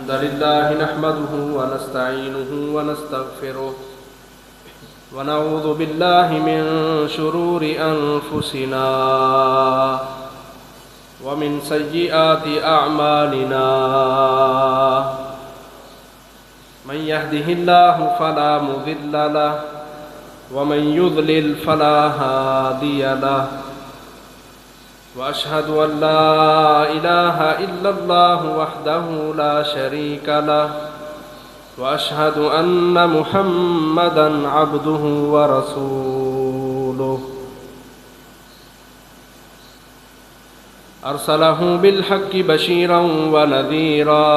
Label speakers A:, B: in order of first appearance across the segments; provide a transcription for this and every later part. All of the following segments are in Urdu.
A: الحمد لله نحمده ونستعينه ونستغفره ونعوذ بالله من شرور أنفسنا ومن سيئات أعمالنا من يهده الله فلا مضل له ومن يضلل فلا هادي له وأشهد أن لا إله إلا الله وحده لا شريك له وأشهد أن محمدًا عبده ورسوله أرسله بالحق بشيرًا ونذيرًا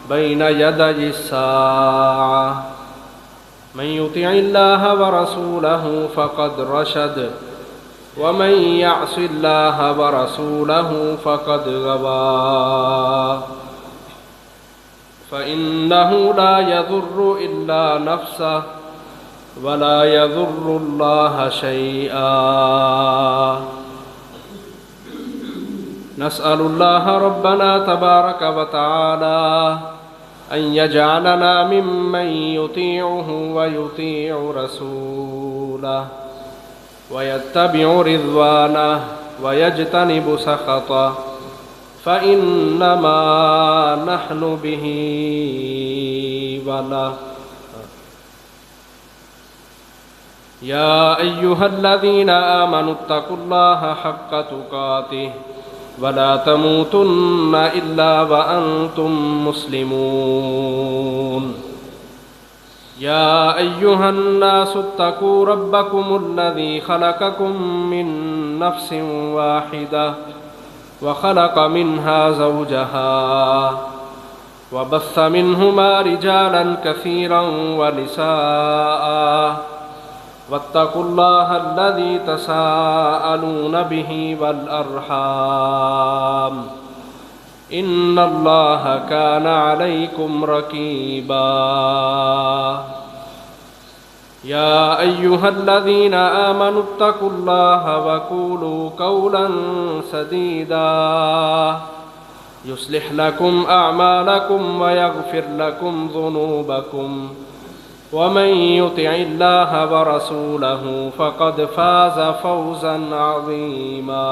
A: بين يدي الساعة من يطع الله ورسوله فقد رشد ومن يعص الله ورسوله فقد غوى فإنه لا يضر إلا نفسه ولا يضر الله شيئا نسأل الله ربنا تبارك وتعالى أن يجعلنا ممن يطيعه ويطيع رسوله ويتبع رضوانه ويجتنب سخطه فإنما نحن به وله يا أيها الذين آمنوا اتقوا الله حق تقاته ولا تموتن إلا وأنتم مسلمون يا أيها الناس اتقوا ربكم الذي خلقكم من نفس واحدة وخلق منها زوجها وبث منهما رجالا كثيرا ونساء واتقوا الله الذي تساءلون به والأرحام إن الله كان عليكم رقيبا يا أيها الذين آمنوا اتقوا الله وقولوا قولا سديدا يصلح لكم أعمالكم ويغفر لكم ذنوبكم ومن يطع الله ورسوله فقد فاز فوزا عظيما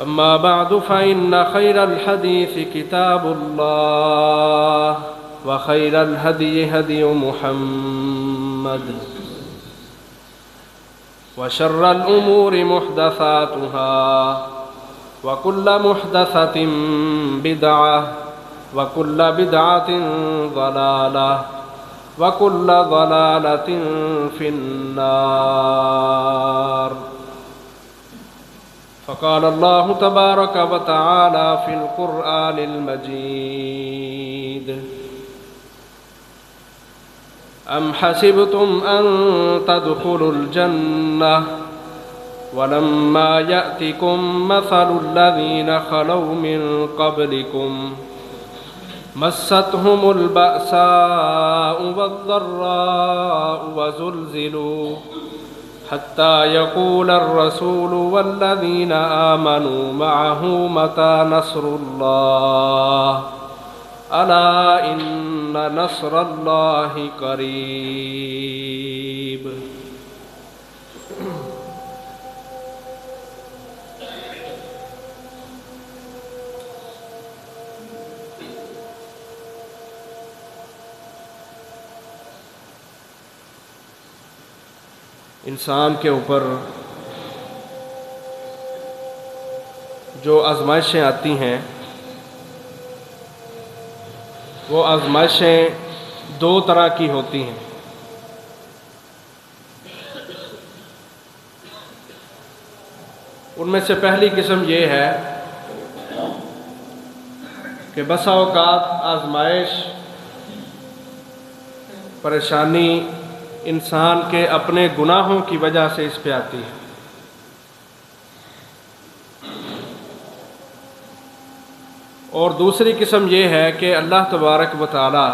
A: أما بعد فإن خير الحديث كتاب الله وخير الهدي هدي محمد وشر الأمور محدثاتها وكل محدثة بدعة وكل بدعة ضلالة وكل ضلالة في النار فقال الله تبارك وتعالى في القرآن المجيد أم حسبتم أن تدخلوا الجنة ولما يأتكم مثل الذين خلوا من قبلكم مستهم البأساء والضراء وزلزلوا حتى يقول الرسول والذين آمنوا معه متى نصر الله ألا إن نصر الله قريب انسان کے اوپر جو آزمائشیں آتی ہیں وہ آزمائشیں دو طرح کی ہوتی ہیں. ان میں سے پہلی قسم یہ ہے کہ بسا اوقات آزمائش پریشانی انسان کے اپنے گناہوں کی وجہ سے اس پہ آتی ہے. اور دوسری قسم یہ ہے کہ اللہ تبارک و تعالی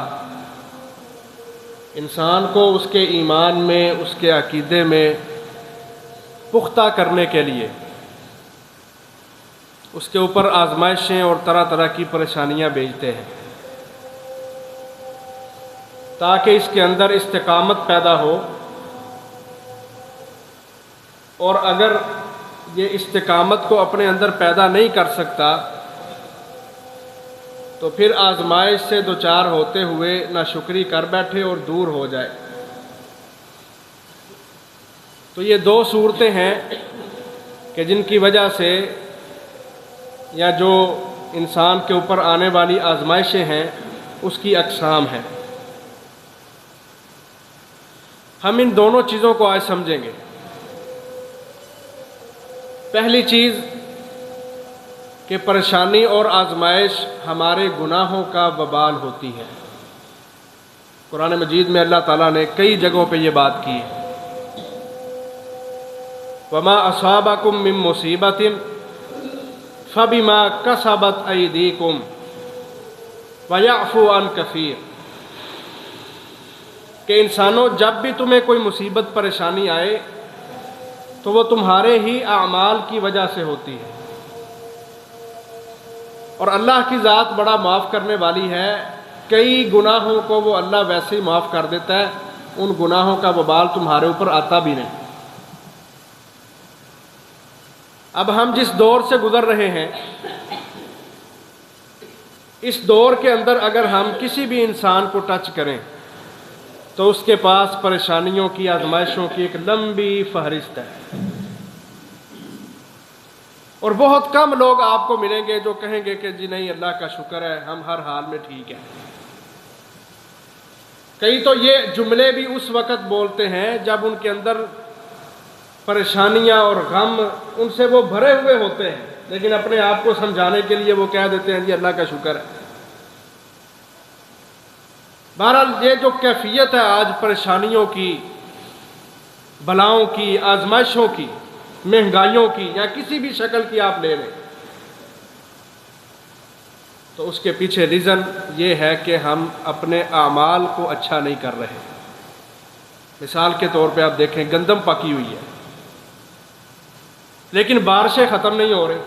A: انسان کو اس کے ایمان میں، اس کے عقیدے میں پختہ کرنے کے لیے اس کے اوپر آزمائشیں اور طرح طرح کی پریشانیاں بھیجتے ہیں تاکہ اس کے اندر استقامت پیدا ہو، اور اگر یہ استقامت کو اپنے اندر پیدا نہیں کر سکتا تو پھر آزمائش سے دوچار ہوتے ہوئے ناشکری کر بیٹھے اور دور ہو جائے۔ تو یہ دو صورتیں ہیں کہ جن کی وجہ سے یا جو انسان کے اوپر آنے والی آزمائشیں ہیں اس کی اقسام ہیں۔ ہم ان دونوں چیزوں کو آج سمجھیں گے۔ پہلی چیز کہ پریشانی اور آزمائش ہمارے گناہوں کا وبال ہوتی ہے۔ قرآن مجید میں اللہ تعالیٰ نے کئی جگہوں پہ یہ بات کی ہے، وَمَا أَصَابَكُم مِّن مُّصِيبَةٍ فَبِمَا كَسَبَتْ أَيْدِيكُمْ وَيَعْفُو عَن كَثِيرٍ، کہ انسانوں جب بھی تمہیں کوئی مصیبت پریشانی آئے تو وہ تمہارے ہی اعمال کی وجہ سے ہوتی ہے، اور اللہ کی ذات بڑا معاف کرنے والی ہے، کئی گناہوں کو وہ اللہ ویسے ہی معاف کر دیتا ہے، ان گناہوں کا وبال تمہارے اوپر آتا بھی نہیں۔ اب ہم جس دور سے گزر رہے ہیں، اس دور کے اندر اگر ہم کسی بھی انسان کو ٹچ کریں تو اس کے پاس پریشانیوں کی، آزمائشوں کی ایک لمبی فہرست ہے، اور بہت کم لوگ آپ کو ملیں گے جو کہیں گے کہ جی نہیں اللہ کا شکر ہے ہم ہر حال میں ٹھیک ہیں۔ کئی تو یہ جملے بھی اس وقت بولتے ہیں جب ان کے اندر پریشانیاں اور غم ان سے وہ بھرے ہوئے ہوتے ہیں، لیکن اپنے آپ کو سمجھانے کے لیے وہ کہہ دیتے ہیں جی اللہ کا شکر ہے۔ بہرحال یہ جو کیفیت ہے آج پریشانیوں کی، بلاؤں کی، آزمائشوں کی، مہنگائیوں کی، یا کسی بھی شکل کی آپ لے لیں، تو اس کے پیچھے ریزن یہ ہے کہ ہم اپنے اعمال کو اچھا نہیں کر رہے۔ مثال کے طور پہ آپ دیکھیں گندم پکی ہوئی ہے لیکن بارشیں ختم نہیں ہو رہی،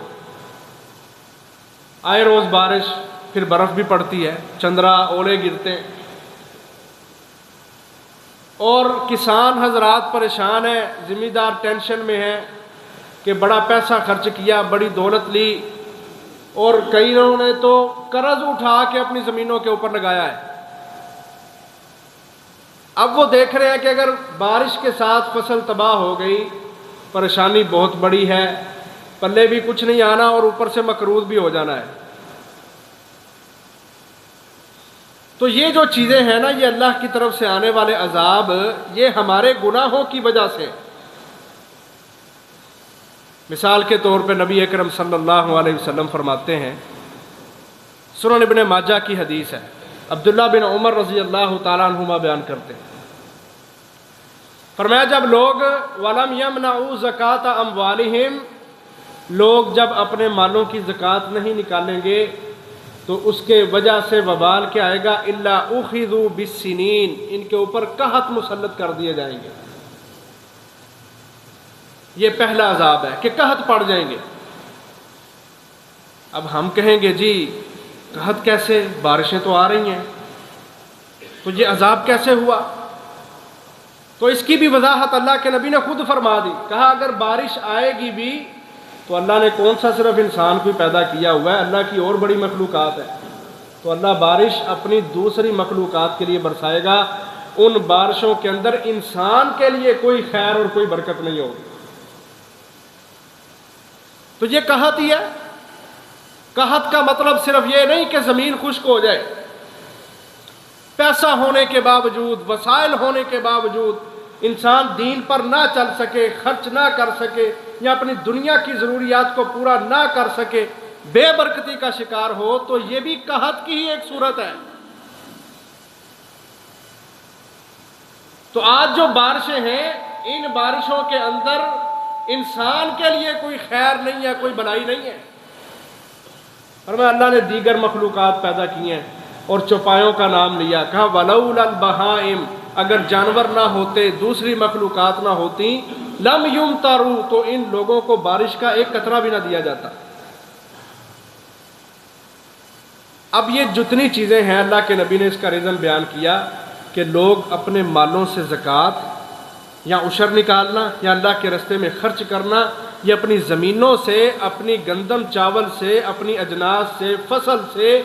A: آئے روز بارش، پھر برف بھی پڑتی ہے، چندرا اولے گرتے ہیں، اور کسان حضرات پریشان ہیں، زمیندار ٹینشن میں ہیں کہ بڑا پیسہ خرچ کیا، بڑی دولت لی، اور کئیوں نے تو قرض اٹھا کے اپنی زمینوں کے اوپر لگایا ہے۔ اب وہ دیکھ رہے ہیں کہ اگر بارش کے ساتھ فصل تباہ ہو گئی، پریشانی بہت بڑی ہے، پلے بھی کچھ نہیں آنا اور اوپر سے مقروض بھی ہو جانا ہے۔ تو یہ جو چیزیں ہیں نا، یہ اللہ کی طرف سے آنے والے عذاب، یہ ہمارے گناہوں کی وجہ سے۔ مثال کے طور پہ نبی اکرم صلی اللہ علیہ وسلم فرماتے ہیں، سنن ابن ماجہ کی حدیث ہے، عبداللہ بن عمر رضی اللہ تعالیٰ عنہما بیان کرتے ہیں، فرمایا جب لوگ وَلَمْ يَمْنَعُوا زَكَاةَ أَمْوَالِهِمْ، لوگ جب اپنے مالوں کی زکوٰۃ نہیں نکالیں گے تو اس کے وجہ سے وبال کیا آئے گا، إِلَّا أُخِذُوا بِالسِّنِينَ، ان کے اوپر قحط مسلط کر دیے جائیں گے۔ یہ پہلا عذاب ہے کہ قحط پڑ جائیں گے۔ اب ہم کہیں گے جی قحط کیسے، بارشیں تو آ رہی ہیں، تو یہ عذاب کیسے ہوا؟ تو اس کی بھی وضاحت اللہ کے نبی نے خود فرما دی، کہا اگر بارش آئے گی بھی تو اللہ نے کون سا صرف انسان کو پیدا کیا ہوا ہے، اللہ کی اور بڑی مخلوقات ہے، تو اللہ بارش اپنی دوسری مخلوقات کے لیے برسائے گا، ان بارشوں کے اندر انسان کے لیے کوئی خیر اور کوئی برکت نہیں ہوگی۔ تو یہ قحط ہی ہے۔ قحط کا مطلب صرف یہ نہیں کہ زمین خشک ہو جائے، پیسہ ہونے کے باوجود، وسائل ہونے کے باوجود انسان دین پر نہ چل سکے، خرچ نہ کر سکے، یا اپنی دنیا کی ضروریات کو پورا نہ کر سکے، بے برکتی کا شکار ہو، تو یہ بھی قحط کی ہی ایک صورت ہے۔ تو آج جو بارشیں ہیں، ان بارشوں کے اندر انسان کے لیے کوئی خیر نہیں ہے، کوئی بھلائی نہیں ہے، فرمایا اللہ نے دیگر مخلوقات پیدا کی ہیں اور چوپایوں کا نام لیا، کہا وَلَوْلَا الْبَهَائِمْ، اگر جانور نہ ہوتے، دوسری مخلوقات نہ ہوتی، لَمْ يُمْطَرُوا، تو ان لوگوں کو بارش کا ایک قطرہ بھی نہ دیا جاتا۔ اب یہ جتنی چیزیں ہیں اللہ کے نبی نے اس کا ریزن بیان کیا کہ لوگ اپنے مالوں سے زکوٰۃ یا عشر نکالنا یا اللہ کے راستے میں خرچ کرنا، یہ اپنی زمینوں سے، اپنی گندم چاول سے، اپنی اجناس سے، فصل سے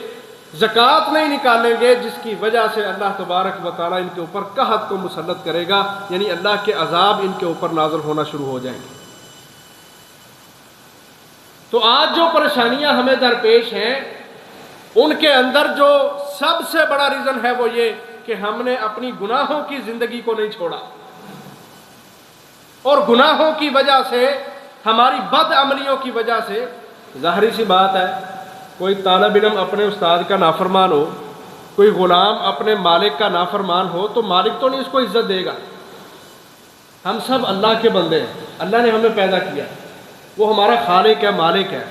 A: زکوٰۃ نہیں نکالیں گے، جس کی وجہ سے اللہ تبارک و تعالیٰ ان کے اوپر قحط کو مسلط کرے گا، یعنی اللہ کے عذاب ان کے اوپر نازل ہونا شروع ہو جائیں گے۔ تو آج جو پریشانیاں ہمیں درپیش ہیں ان کے اندر جو سب سے بڑا ریزن ہے وہ یہ کہ ہم نے اپنی گناہوں کی زندگی کو نہیں چھوڑا، اور گناہوں کی وجہ سے، ہماری بد عملیوں کی وجہ سے، ظاہری سی بات ہے، کوئی طالب علم اپنے استاد کا نافرمان ہو، کوئی غلام اپنے مالک کا نافرمان ہو تو مالک تو نہیں اس کو عزت دے گا۔ ہم سب اللہ کے بندے ہیں، اللہ نے ہمیں پیدا کیا، وہ ہمارا خالق ہے، مالک ہے،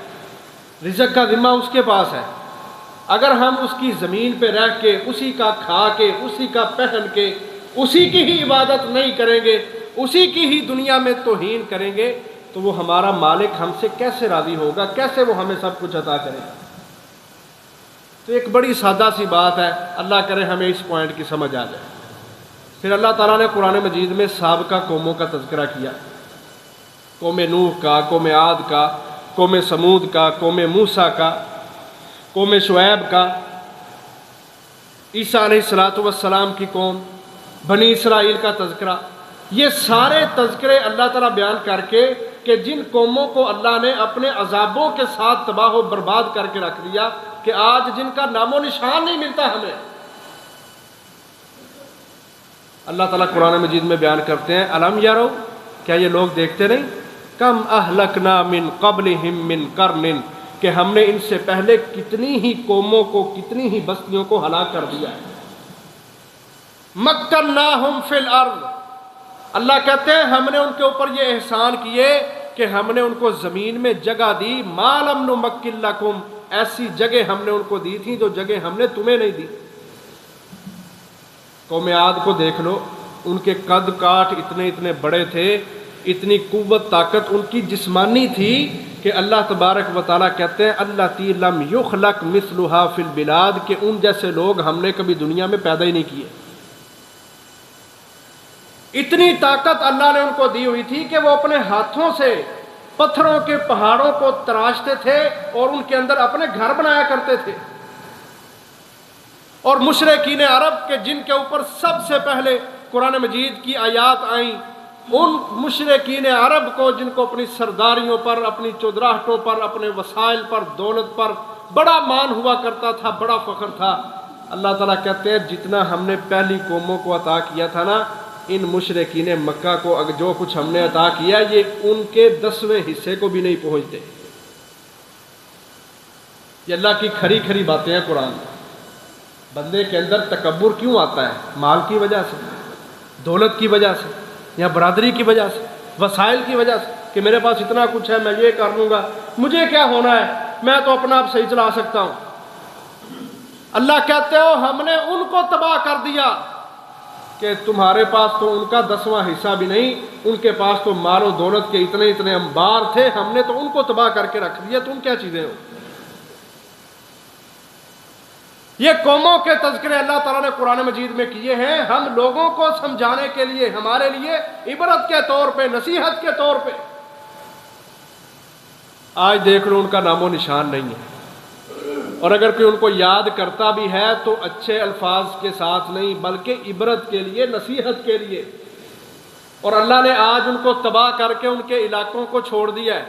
A: رزق کا ذمہ اس کے پاس ہے۔ اگر ہم اس کی زمین پہ رہ کے، اسی کا کھا کے، اسی کا پہن کے، اسی کی ہی عبادت نہیں کریں گے، اسی کی ہی دنیا میں توہین کریں گے، تو وہ ہمارا مالک ہم سے کیسے راضی ہوگا، کیسے وہ ہمیں سب کچھ عطا کرے گا؟ تو ایک بڑی سادہ سی بات ہے، اللہ کرے ہمیں اس پوائنٹ کی سمجھ آ جائے۔ پھر اللہ تعالیٰ نے قرآن مجید میں سابقہ قوموں کا تذکرہ کیا، قوم نوح کا، قوم عاد کا، قوم سمود کا، قوم موسیٰ کا، قوم شعیب کا، عیسیٰ علیہ السلام کی قوم، بنی اسرائیل کا تذکرہ۔ یہ سارے تذکرے اللہ تعالیٰ بیان کر کے کہ جن قوموں کو اللہ نے اپنے عذابوں کے ساتھ تباہ و برباد کر کے رکھ دیا، کہ آج جن کا نام و نشان نہیں ملتا ہمیں، اللہ تعالیٰ قرآن مجید میں بیان کرتے ہیں، الم یرو، کیا یہ لوگ دیکھتے نہیں، کم اہلکنا من قبلہم من قرن، کہ ہم نے ان سے پہلے کتنی ہی قوموں کو، کتنی ہی بستیوں کو ہلاک کر دیا ہے۔ مکناہم فی الارض، اللہ کہتے ہیں ہم نے ان کے اوپر یہ احسان کیے کہ ہم نے ان کو زمین میں جگہ دی، ما لم نمکن لکم، ایسی جگہ ہم نے ان کو دی تھی جو جگہ ہم نے تمہیں نہیں دی۔ قوم عاد کو دیکھ لو، ان کے قد کاٹ اتنے اتنے بڑے تھے، اتنی قوت طاقت ان کی جسمانی تھی کہ اللہ تبارک و تعالیٰ کہتے ہیں اللاتی لم یخلق مثلھا فی البلاد، کہ ان جیسے لوگ ہم نے کبھی دنیا میں پیدا ہی نہیں کیے۔ اتنی طاقت اللہ نے ان کو دی ہوئی تھی کہ وہ اپنے ہاتھوں سے پتھروں کے پہاڑوں کو تراشتے تھے اور ان کے اندر اپنے گھر بنایا کرتے تھے۔ اور مشرکین عرب کے جن کے اوپر سب سے پہلے قرآن مجید کی آیات آئیں، ان مشرکین عرب کو جن کو اپنی سرداریوں پر، اپنی چودراہٹوں پر، اپنے وسائل پر، دولت پر بڑا مان ہوا کرتا تھا، بڑا فخر تھا، اللہ تعالیٰ کہتے ہیں جتنا ہم نے پہلی قوموں کو عطا کیا تھا نا، ان مشرکین مکہ کو جو کچھ ہم نے عطا کیا یہ ان کے 10ویں حصے کو بھی نہیں پہنچتے۔ یہ اللہ کی کھری کھری باتیں ہیں قرآن میں۔ بندے کے اندر تکبر کیوں آتا ہے؟ مال کی وجہ سے، دولت کی وجہ سے، یا برادری کی وجہ سے، وسائل کی وجہ سے، کہ میرے پاس اتنا کچھ ہے، میں یہ کر لوں گا، مجھے کیا ہونا ہے، میں تو اپنا آپ صحیح چلا سکتا ہوں۔ اللہ کہتے ہو ہم نے ان کو تباہ کر دیا کہ تمہارے پاس تو ان کا 10واں حصہ بھی نہیں، ان کے پاس تو مال و دولت کے اتنے اتنے انبار تھے، ہم نے تو ان کو تباہ کر کے رکھ دیا، تم کیا چیزیں ہو۔ یہ قوموں کے تذکرے اللہ تعالیٰ نے قرآن مجید میں کیے ہیں، ہم لوگوں کو سمجھانے کے لیے، ہمارے لیے عبرت کے طور پہ، نصیحت کے طور پہ۔ آج دیکھ لو ان کا نام و نشان نہیں ہے، اور اگر کوئی ان کو یاد کرتا بھی ہے تو اچھے الفاظ کے ساتھ نہیں، بلکہ عبرت کے لیے، نصیحت کے لیے۔ اور اللہ نے آج ان کو تباہ کر کے ان کے علاقوں کو چھوڑ دیا ہے،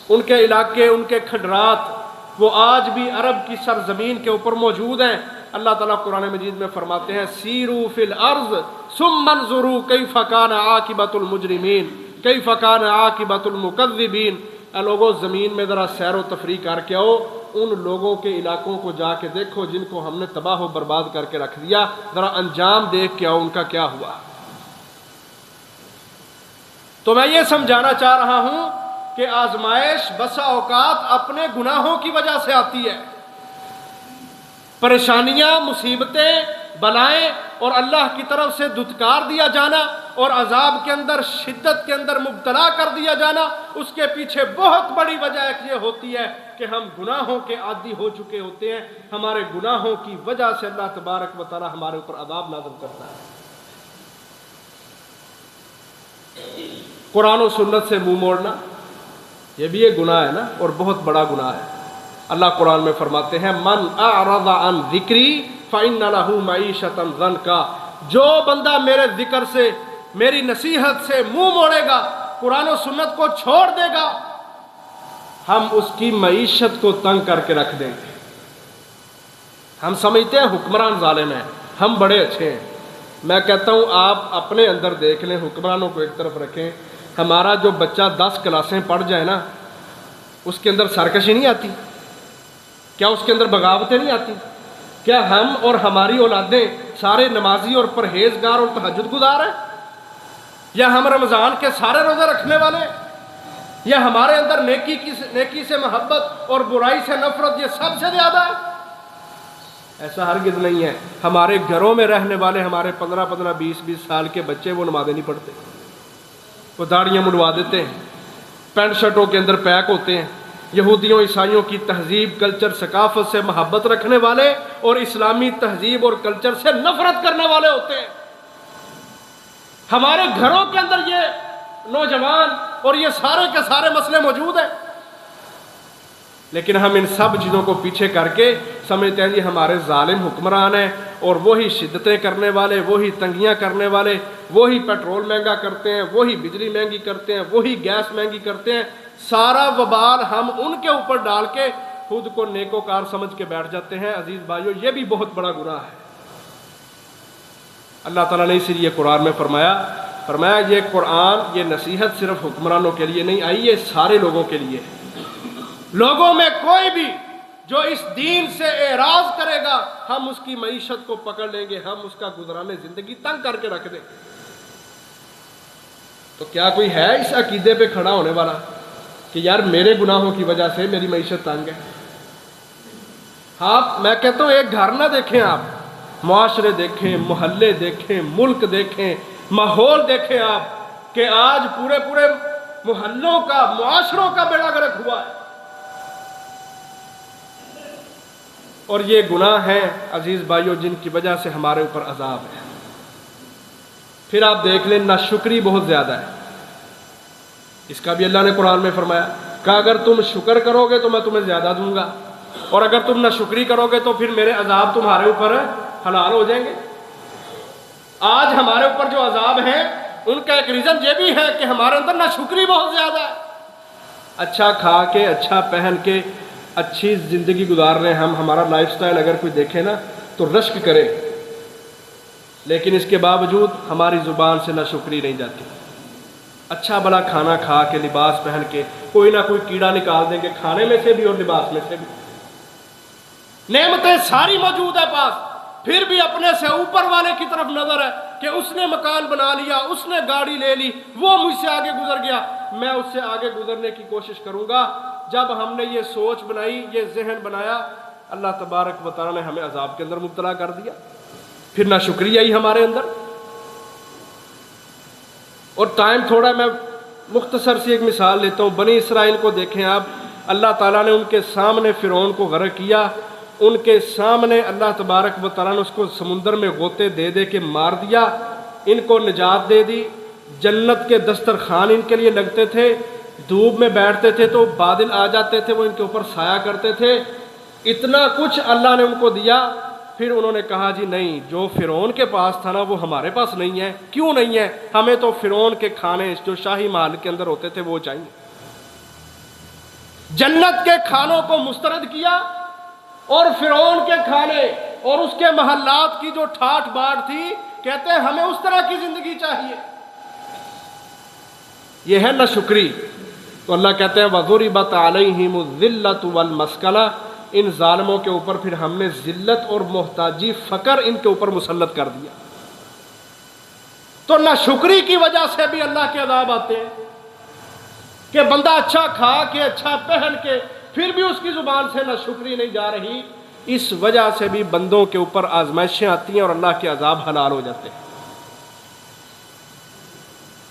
A: ان کے علاقے، ان کے کھنڈرات وہ آج بھی عرب کی سرزمین کے اوپر موجود ہیں۔ اللہ تعالیٰ قرآن مجید میں فرماتے ہیں سیروا فی الارض ثم انظروا کیف کان عاقبۃ المجرمین کیف کان عاقبۃ المکذبین۔ اے لوگوں زمین میں ذرا سیر و تفریح کر کے آؤ، ان لوگوں کے علاقوں کو جا کے دیکھو جن کو ہم نے تباہ و برباد کر کے رکھ دیا، ذرا انجام دیکھ کے آؤ ان کا کیا ہوا۔ تو میں یہ سمجھانا چاہ رہا ہوں کہ آزمائش بسا اوقات اپنے گناہوں کی وجہ سے آتی ہے۔ پریشانیاں، مصیبتیں، بلائیں اور اللہ کی طرف سے دھتکار دیا جانا اور عذاب کے اندر، شدت کے اندر مبتلا کر دیا جانا، اس کے پیچھے بہت بڑی وجہ یہ ہوتی ہے کہ ہم گناہوں کے عادی ہو چکے ہوتے ہیں، ہمارے گناہوں کی وجہ سے اللہ تبارک و تعالی ہمارے اوپر عذاب نازل کرتا ہے۔ قرآن و سنت سے منہ موڑنا یہ بھی ایک گناہ ہے نا، اور بہت بڑا گناہ ہے۔ اللہ قرآن میں فرماتے ہیں من اعرض عن ذکری فإن له معیشۃ ضنکا، جو بندہ میرے ذکر سے، میری نصیحت سے منہ موڑے گا، قرآن و سنت کو چھوڑ دے گا، ہم اس کی معیشت کو تنگ کر کے رکھ دیں گے۔ ہم سمجھتے ہیں حکمران ظالم ہیں، ہم بڑے اچھے ہیں۔ میں کہتا ہوں آپ اپنے اندر دیکھ لیں، حکمرانوں کو ایک طرف رکھیں، ہمارا جو بچہ 10 کلاسیں پڑھ جائے نا، اس کے اندر سرکشی نہیں آتی؟ کیا اس کے اندر بغاوتیں نہیں آتی؟ کیا ہم اور ہماری اولادیں سارے نمازی اور پرہیزگار اور تہجد گزار ہیں؟ یا ہم رمضان کے سارے روزے رکھنے والے؟ یا ہمارے اندر نیکی سے محبت اور برائی سے نفرت یہ سب سے زیادہ ہے؟ ایسا ہرگز نہیں ہے۔ ہمارے گھروں میں رہنے والے ہمارے 15 20 سال کے بچے وہ نمازیں نہیں پڑھتے، وہ داڑیاں منڈوا دیتے ہیں، پینٹ شرٹوں کے اندر پیک ہوتے ہیں، یہودیوں عیسائیوں کی تہذیب، کلچر، ثقافت سے محبت رکھنے والے اور اسلامی تہذیب اور کلچر سے نفرت کرنے والے ہوتے ہیں۔ ہمارے گھروں کے اندر یہ نوجوان اور یہ سارے کے سارے مسئلے موجود ہیں، لیکن ہم ان سب چیزوں کو پیچھے کر کے سمجھتے ہیں جی ہمارے ظالم حکمران ہیں، اور وہی شدتیں کرنے والے، وہی تنگیاں کرنے والے، وہی پیٹرول مہنگا کرتے ہیں، وہی بجلی مہنگی کرتے ہیں، وہی گیس مہنگی کرتے ہیں۔ سارا وبال ہم ان کے اوپر ڈال کے خود کو نیکوکار سمجھ کے بیٹھ جاتے ہیں۔ عزیز بھائیو، یہ بھی بہت بڑا گناہ ہے۔ اللہ تعالیٰ نے اسی لیے قرآن میں فرمایا یہ قرآن، یہ نصیحت صرف حکمرانوں کے لیے نہیں آئی، یہ سارے لوگوں کے لیے ہے۔ لوگوں میں کوئی بھی جو اس دین سے اعراض کرے گا، ہم اس کی معیشت کو پکڑ لیں گے، ہم اس کا گزرانے زندگی تنگ کر کے رکھ دیں۔ تو کیا کوئی ہے اس عقیدے پہ کھڑا ہونے والا کہ یار میرے گناہوں کی وجہ سے میری معیشت تنگ ہے؟ آپ، میں کہتا ہوں ایک گھر نہ دیکھیں، آپ معاشرے دیکھیں، محلے دیکھیں، ملک دیکھیں، ماحول دیکھیں آپ، کہ آج پورے محلوں کا، معاشروں کا بیڑا غرق ہوا ہے۔ اور یہ گناہ ہیں عزیز بھائیوں جن کی وجہ سے ہمارے اوپر عذاب ہے۔ پھر آپ دیکھ لیں ناشکری بہت زیادہ ہے، اس کا بھی اللہ نے قرآن میں فرمایا کہ اگر تم شکر کرو گے تو میں تمہیں زیادہ دوں گا، اور اگر تم ناشکری کرو گے تو پھر میرے عذاب تمہارے اوپر حلال ہو جائیں گے۔ آج ہمارے اوپر جو عذاب ہیں ان کا ایک ریزن یہ بھی ہے کہ ہمارے اندر ناشکری بہت زیادہ ہے۔ اچھا کھا کے، اچھا پہن کے، اچھی زندگی گزار رہے ہیں ہم، ہمارا لائف سٹائل اگر کوئی دیکھے نا تو رشک کرے، لیکن اس کے باوجود ہماری زبان سے ناشکری نہیں جاتی۔ اچھا بھلا کھانا کھا کے، لباس پہن کے، کوئی نہ کوئی کیڑا نکال دیں گے کھانے میں سے بھی اور لباس میں سے بھی۔ نعمتیں ساری موجود ہے پاس، پھر بھی اپنے سے اوپر والے کی طرف نظر ہے کہ اس نے مکان بنا لیا، اس نے گاڑی لے لی، وہ مجھ سے آگے گزر گیا، میں اس سے آگے گزرنے کی کوشش کروں گا۔ جب ہم نے یہ سوچ بنائی، یہ ذہن بنایا، اللہ تبارک و تعالیٰ نے ہمیں عذاب کے اندر مبتلا کر دیا۔ پھر ناشکری آئی ہمارے اندر۔ اور ٹائم تھوڑا، میں مختصر سی ایک مثال لیتا ہوں۔ بنی اسرائیل کو دیکھیں آپ، اللہ تعالیٰ نے ان کے سامنے فرعون کو غرق کیا، ان کے سامنے اللہ تبارک و تعالیٰ نے اس کو سمندر میں غوطے دے دے کے مار دیا، ان کو نجات دے دی۔ جنت کے دسترخوان ان کے لیے لگتے تھے، دھوپ میں بیٹھتے تھے تو بادل آ جاتے تھے، وہ ان کے اوپر سایہ کرتے تھے۔ اتنا کچھ اللہ نے ان کو دیا، پھر انہوں نے کہا جی نہیں، جو فرعون کے پاس تھا نا وہ ہمارے پاس نہیں ہے۔ کیوں نہیں ہے؟ ہمیں تو فرعون کے کھانے جو شاہی محل کے اندر ہوتے تھے وہ چاہیے۔ جنت کے کھانوں کو مسترد کیا، اور فرعون کے کھانے اور اس کے محلات کی جو ٹھاٹ باٹ تھی، کہتے ہیں ہمیں اس طرح کی زندگی چاہیے۔ یہ ہے ناشکری۔ تو اللہ کہتے ہیں وَضُرِبَتْ عَلَيْهِمُ الذِّلَّةُ وَالْمَسْكَنَةُ، ان ظالموں کے اوپر پھر ہم نے ذلت اور محتاجی، فقر ان کے اوپر مسلط کر دیا۔ تو ناشکری کی وجہ سے بھی اللہ کے عذاب آتے ہیں کہ بندہ اچھا کھا کے، اچھا پہن کے، پھر بھی اس کی زبان سے ناشکری نہیں جا رہی۔ اس وجہ سے بھی بندوں کے اوپر آزمائشیں آتی ہیں اور اللہ کے عذاب حلال ہو جاتے ہیں۔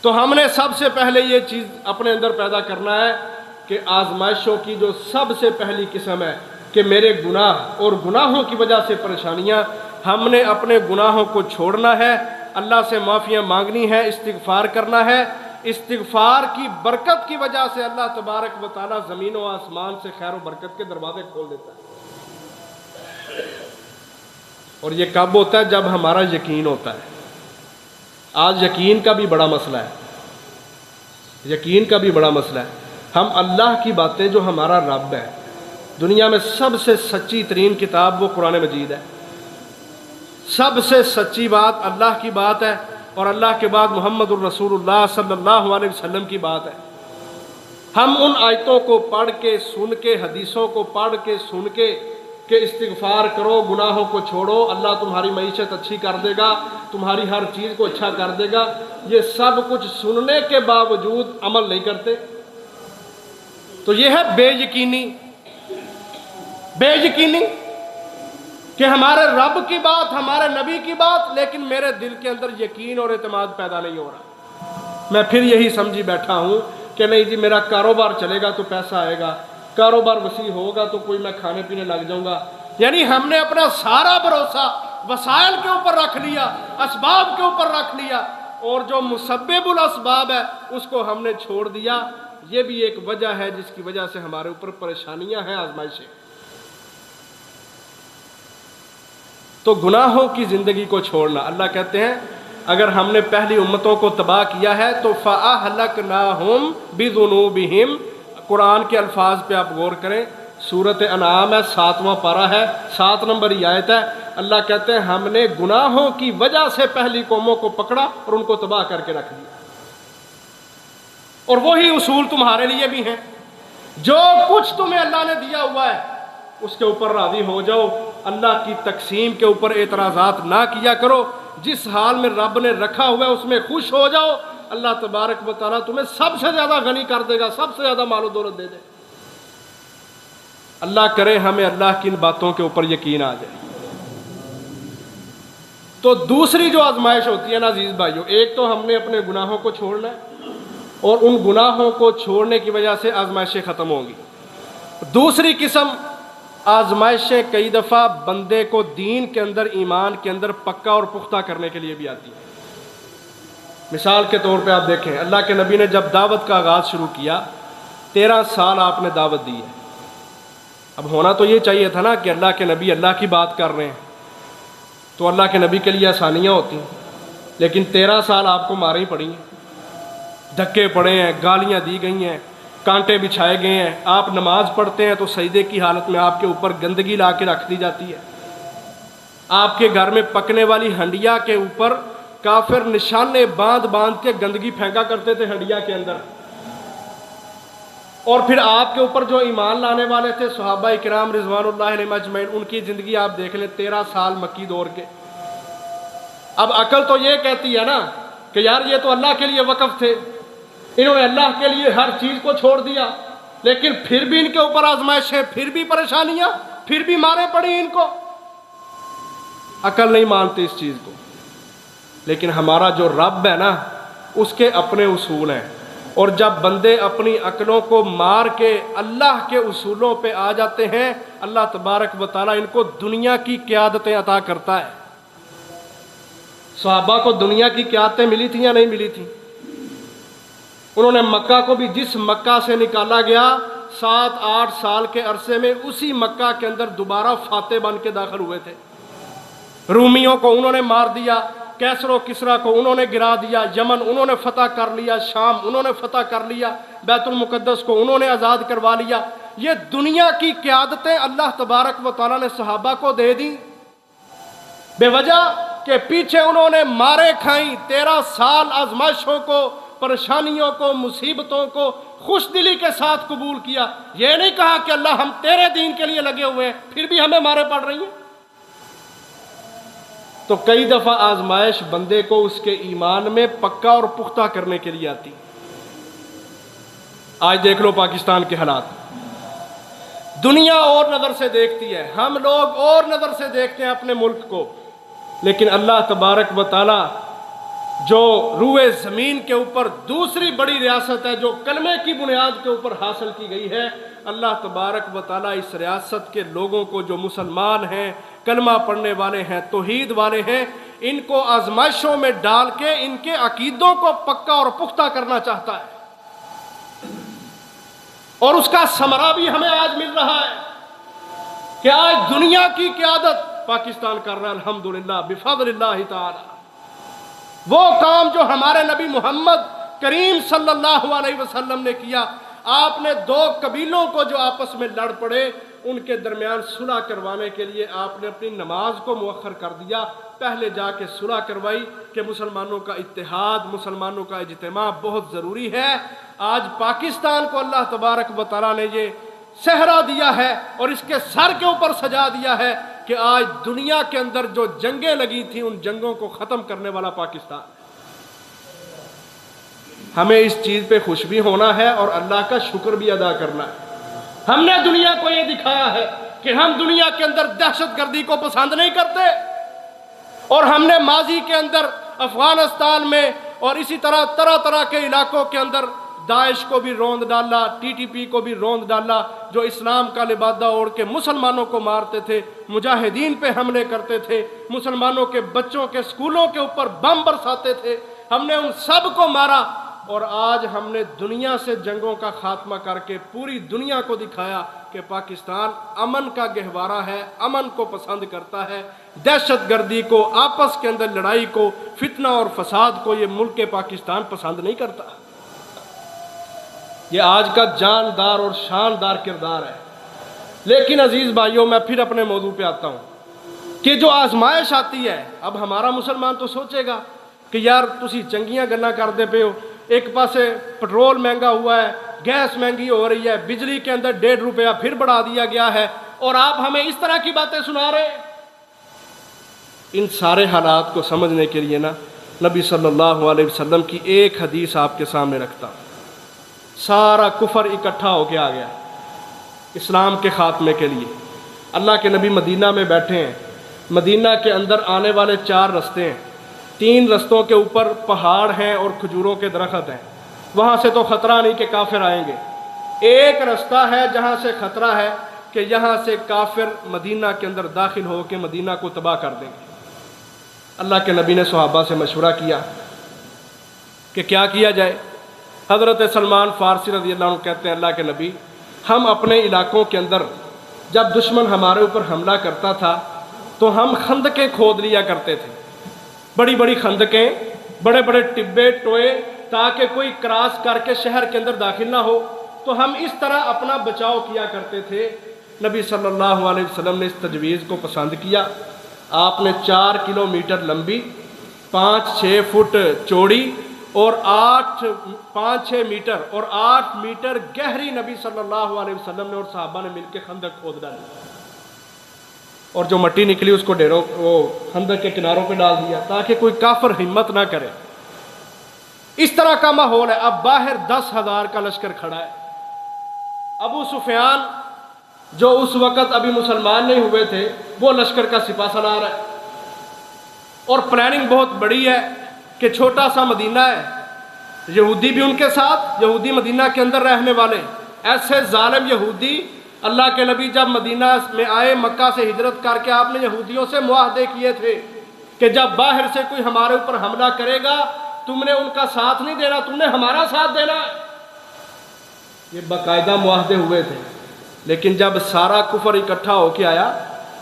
A: تو ہم نے سب سے پہلے یہ چیز اپنے اندر پیدا کرنا ہے کہ آزمائشوں کی جو سب سے پہلی قسم ہے کہ میرے گناہ اور گناہوں کی وجہ سے پریشانیاں، ہم نے اپنے گناہوں کو چھوڑنا ہے، اللہ سے معافیاں مانگنی ہے، استغفار کرنا ہے۔ استغفار کی برکت کی وجہ سے اللہ تبارک و تعالیٰ زمین و آسمان سے خیر و برکت کے دروازے کھول دیتا ہے۔ اور یہ کب ہوتا ہے؟ جب ہمارا یقین ہوتا ہے۔ آج یقین کا بھی بڑا مسئلہ ہے، یقین کا بھی بڑا مسئلہ ہے۔ ہم اللہ کی باتیں، جو ہمارا رب ہے، دنیا میں سب سے سچی ترین کتاب وہ قرآن مجید ہے، سب سے سچی بات اللہ کی بات ہے، اور اللہ کے بعد محمد الرسول اللہ صلی اللہ علیہ وسلم کی بات ہے۔ ہم ان آیتوں کو پڑھ کے سن کے، حدیثوں کو پڑھ کے سن کے کہ استغفار کرو، گناہوں کو چھوڑو، اللہ تمہاری معیشت اچھی کر دے گا، تمہاری ہر چیز کو اچھا کر دے گا، یہ سب کچھ سننے کے باوجود عمل نہیں کرتے، تو یہ ہے بے یقینی۔ بے یقینی کہ ہمارے رب کی بات، ہمارے نبی کی بات، لیکن میرے دل کے اندر یقین اور اعتماد پیدا نہیں ہو رہا۔ میں پھر یہی سمجھی بیٹھا ہوں کہ نہیں جی میرا کاروبار چلے گا تو پیسہ آئے گا، کاروبار وسیع ہوگا تو کوئی میں کھانے پینے لگ جاؤں گا۔ یعنی ہم نے اپنا سارا بھروسہ وسائل کے اوپر رکھ لیا، اسباب کے اوپر رکھ لیا، اور جو مسبب الاسباب ہے اس کو ہم نے چھوڑ دیا۔ یہ بھی ایک وجہ ہے جس کی وجہ سے ہمارے اوپر پریشانیاں ہیں، آزمائشیں۔ تو گناہوں کی زندگی کو چھوڑنا، اللہ کہتے ہیں اگر ہم نے پہلی امتوں کو تباہ کیا ہے تو فَأَهْلَكْنَاهُمْ بِذُنُوبِهِمْ۔ قرآن کے الفاظ پہ آپ غور کریں، سورۃ انعام ہے، 7واں پارہ ہے، 7 نمبر آیت ہے۔ اللہ کہتے ہیں ہم نے گناہوں کی وجہ سے پہلی قوموں کو پکڑا اور ان کو تباہ کر کے رکھ دیا۔ اور وہی اصول تمہارے لیے بھی ہیں، جو کچھ تمہیں اللہ نے دیا ہوا ہے اس کے اوپر راضی ہو جاؤ، اللہ کی تقسیم کے اوپر اعتراضات نہ کیا کرو، جس حال میں رب نے رکھا ہوا ہے اس میں خوش ہو جاؤ، اللہ تبارک و تعالیٰ تمہیں سب سے زیادہ غنی کر دے گا، سب سے زیادہ مال و دولت دے دے۔ اللہ کرے ہمیں اللہ کی ان باتوں کے اوپر یقین آ جائے۔ تو دوسری جو آزمائش ہوتی ہے نا عزیز بھائیو، ایک تو ہم نے اپنے گناہوں کو چھوڑنا ہے، اور ان گناہوں کو چھوڑنے کی وجہ سے آزمائشیں ختم ہوں گی۔ دوسری قسم آزمائشیں کئی دفعہ بندے کو دین کے اندر، ایمان کے اندر پکا اور پختہ کرنے کے لیے بھی آتی ہیں۔ مثال کے طور پہ آپ دیکھیں، اللہ کے نبی نے جب دعوت کا آغاز شروع کیا، 13 سال آپ نے دعوت دی ہے۔ اب ہونا تو یہ چاہیے تھا نا کہ اللہ کے نبی اللہ کی بات کر رہے ہیں تو اللہ کے نبی کے لیے آسانیاں ہوتی ہیں، لیکن 13 سال آپ کو ماریں پڑی ہیں، دھکے پڑے ہیں، گالیاں دی گئی ہیں، کانٹے بچھائے گئے ہیں۔ آپ نماز پڑھتے ہیں تو سجدے کی حالت میں آپ کے اوپر گندگی لا کے رکھ دی جاتی ہے۔ آپ کے گھر میں پکنے والی ہنڈیا کے اوپر کافر نشانے باندھ کے گندگی پھینکا کرتے تھے ہنڈیا کے اندر۔ اور پھر آپ کے اوپر جو ایمان لانے والے تھے صحابہ کرام رضوان اللہ علیہم اجمعین، ان کی زندگی آپ دیکھ لیں، 13 سال مکی دور کے۔ اب عقل تو یہ کہتی ہے نا کہ یار یہ تو اللہ کے لیے وقف تھے، انہوں نے اللہ کے لیے ہر چیز کو چھوڑ دیا، لیکن پھر بھی ان کے اوپر آزمائشیں، پھر بھی پریشانیاں، پھر بھی مارے پڑی ان کو۔ عقل نہیں مانتی اس چیز کو، لیکن ہمارا جو رب ہے نا اس کے اپنے اصول ہیں، اور جب بندے اپنی عقلوں کو مار کے اللہ کے اصولوں پہ آ جاتے ہیں، اللہ تبارک و تعالیٰ ان کو دنیا کی قیادتیں عطا کرتا ہے۔ صحابہ کو دنیا کی قیادتیں ملی تھیں یا نہیں ملی تھیں؟ انہوں نے مکہ کو بھی، جس مکہ سے نکالا گیا 7-8 سال کے عرصے میں، اسی مکہ کے اندر دوبارہ فاتح بن کے داخل ہوئے تھے۔ رومیوں کو انہوں نے مار دیا، کیسر و کسرا کو انہوں نے گرا دیا، یمن انہوں نے فتح کر لیا، شام انہوں نے فتح کر لیا، بیت المقدس کو انہوں نے آزاد کروا لیا۔ یہ دنیا کی قیادتیں اللہ تبارک و تعالیٰ نے صحابہ کو دے دیں بے وجہ کہ پیچھے انہوں نے مارے کھائیں، 13 سال آزمائشوں کو، پریشانیوں کو، مصیبتوں کو خوش دلی کے ساتھ قبول کیا۔ یہ نہیں کہا کہ اللہ ہم تیرے دین کے لیے لگے ہوئے ہیں، پھر بھی ہمیں مارے پڑ رہی ہیں۔ تو کئی دفعہ آزمائش بندے کو اس کے ایمان میں پکا اور پختہ کرنے کے لیے آتی۔ آج دیکھ لو پاکستان کے حالات، دنیا اور نظر سے دیکھتی ہے، ہم لوگ اور نظر سے دیکھتے ہیں اپنے ملک کو، لیکن اللہ تبارک و تعالی جو روئے زمین کے اوپر دوسری بڑی ریاست ہے جو کلمے کی بنیاد کے اوپر حاصل کی گئی ہے، اللہ تبارک و تعالیٰ اس ریاست کے لوگوں کو جو مسلمان ہیں، کلمہ پڑھنے والے ہیں، توحید والے ہیں، ان کو آزمائشوں میں ڈال کے ان کے عقیدوں کو پکا اور پختہ کرنا چاہتا ہے، اور اس کا ثمرہ بھی ہمیں آج مل رہا ہے کہ آج دنیا کی قیادت پاکستان کر رہا ہے الحمدللہ بفضل اللہ تعالی۔ وہ کام جو ہمارے نبی محمد کریم صلی اللہ علیہ وسلم نے کیا، آپ نے دو قبیلوں کو جو آپس میں لڑ پڑے ان کے درمیان صلح کروانے کے لیے آپ نے اپنی نماز کو مؤخر کر دیا، پہلے جا کے صلح کروائی کہ مسلمانوں کا اتحاد، مسلمانوں کا اجتماع بہت ضروری ہے۔ آج پاکستان کو اللہ تبارک و تعالیٰ نے یہ صحرا دیا ہے اور اس کے سر کے اوپر سجا دیا ہے کہ آج دنیا کے اندر جو جنگیں لگی تھیں ان جنگوں کو ختم کرنے والا پاکستان ہے۔ ہمیں اس چیز پہ خوش بھی ہونا ہے اور اللہ کا شکر بھی ادا کرنا ہے۔ ہم نے دنیا کو یہ دکھایا ہے کہ ہم دنیا کے اندر دہشت گردی کو پسند نہیں کرتے، اور ہم نے ماضی کے اندر افغانستان میں اور اسی طرح طرح طرح کے علاقوں کے اندر داعش کو بھی روند ڈالا، ٹی ٹی پی کو بھی روند ڈالا، جو اسلام کا لبادہ اوڑھ کے مسلمانوں کو مارتے تھے، مجاہدین پہ حملے کرتے تھے، مسلمانوں کے بچوں کے سکولوں کے اوپر بم برساتے تھے، ہم نے ان سب کو مارا، اور آج ہم نے دنیا سے جنگوں کا خاتمہ کر کے پوری دنیا کو دکھایا کہ پاکستان امن کا گہوارہ ہے، امن کو پسند کرتا ہے، دہشت گردی کو، آپس کے اندر لڑائی کو، فتنہ اور فساد کو یہ ملک پاکستان پسند نہیں کرتا۔ یہ آج کا جاندار اور شاندار کردار ہے۔ لیکن عزیز بھائیوں، میں پھر اپنے موضوع پہ آتا ہوں کہ جو آزمائش آتی ہے، اب ہمارا مسلمان تو سوچے گا کہ یار تسی چنگیاں گلاں کردے پے ہو، ایک پاسے پٹرول مہنگا ہوا ہے، گیس مہنگی ہو رہی ہے، بجلی کے اندر 1.5 روپیہ پھر بڑھا دیا گیا ہے، اور آپ ہمیں اس طرح کی باتیں سنا رہے ہیں۔ ان سارے حالات کو سمجھنے کے لیے نا نبی صلی اللہ علیہ وسلم کی ایک حدیث آپ کے سامنے رکھتا ہوں۔ سارا کفر اکٹھا ہو کے آ گیا اسلام کے خاتمے کے لیے۔ اللہ کے نبی مدینہ میں بیٹھے ہیں، مدینہ کے اندر آنے والے 4 رستے ہیں، 3 رستوں کے اوپر پہاڑ ہیں اور کھجوروں کے درخت ہیں، وہاں سے تو خطرہ نہیں کہ کافر آئیں گے۔ ایک رستہ ہے جہاں سے خطرہ ہے کہ یہاں سے کافر مدینہ کے اندر داخل ہو کے مدینہ کو تباہ کر دیں گے۔ اللہ کے نبی نے صحابہ سے مشورہ کیا کہ کیا کیا جائے۔ حضرت سلمان فارسی رضی اللہ عنہ کہتے ہیں اللہ کے نبی، ہم اپنے علاقوں کے اندر جب دشمن ہمارے اوپر حملہ کرتا تھا تو ہم خندقیں کھود لیا کرتے تھے، بڑی بڑی خندقیں، بڑے بڑے ٹبے ٹوئے، تاکہ کوئی کراس کر کے شہر کے اندر داخل نہ ہو، تو ہم اس طرح اپنا بچاؤ کیا کرتے تھے۔ نبی صلی اللہ علیہ وسلم نے اس تجویز کو پسند کیا۔ آپ نے 4 کلومیٹر لمبی، 5-6 فٹ چوڑی اور 5-6 میٹر اور 8 میٹر گہری نبی صلی اللہ علیہ وسلم نے اور صحابہ نے مل کے خندق کھود ڈالی، اور جو مٹی نکلی اس کو ڈیروں وہ خندق کے کناروں پہ ڈال دیا تاکہ کوئی کافر ہمت نہ کرے۔ اس طرح کا ماحول ہے۔ اب باہر 10,000 کا لشکر کھڑا ہے۔ ابو سفیان جو اس وقت ابھی مسلمان نہیں ہوئے تھے، وہ لشکر کا سپہ سالار ہے، اور پلاننگ بہت بڑی ہے کہ چھوٹا سا مدینہ ہے، یہودی بھی ان کے ساتھ، یہودی مدینہ کے اندر رہنے والے، ایسے ظالم یہودی۔ اللہ کے نبی جب مدینہ میں آئے، مکہ سے ہجرت کر کے آپ نے یہودیوں سے معاہدے کیے تھے کہ جب باہر سے کوئی ہمارے اوپر حملہ کرے گا تم نے ان کا ساتھ نہیں دینا، تم نے ہمارا ساتھ دینا ہے۔ یہ باقاعدہ معاہدے ہوئے تھے، لیکن جب سارا کفر اکٹھا ہو کے آیا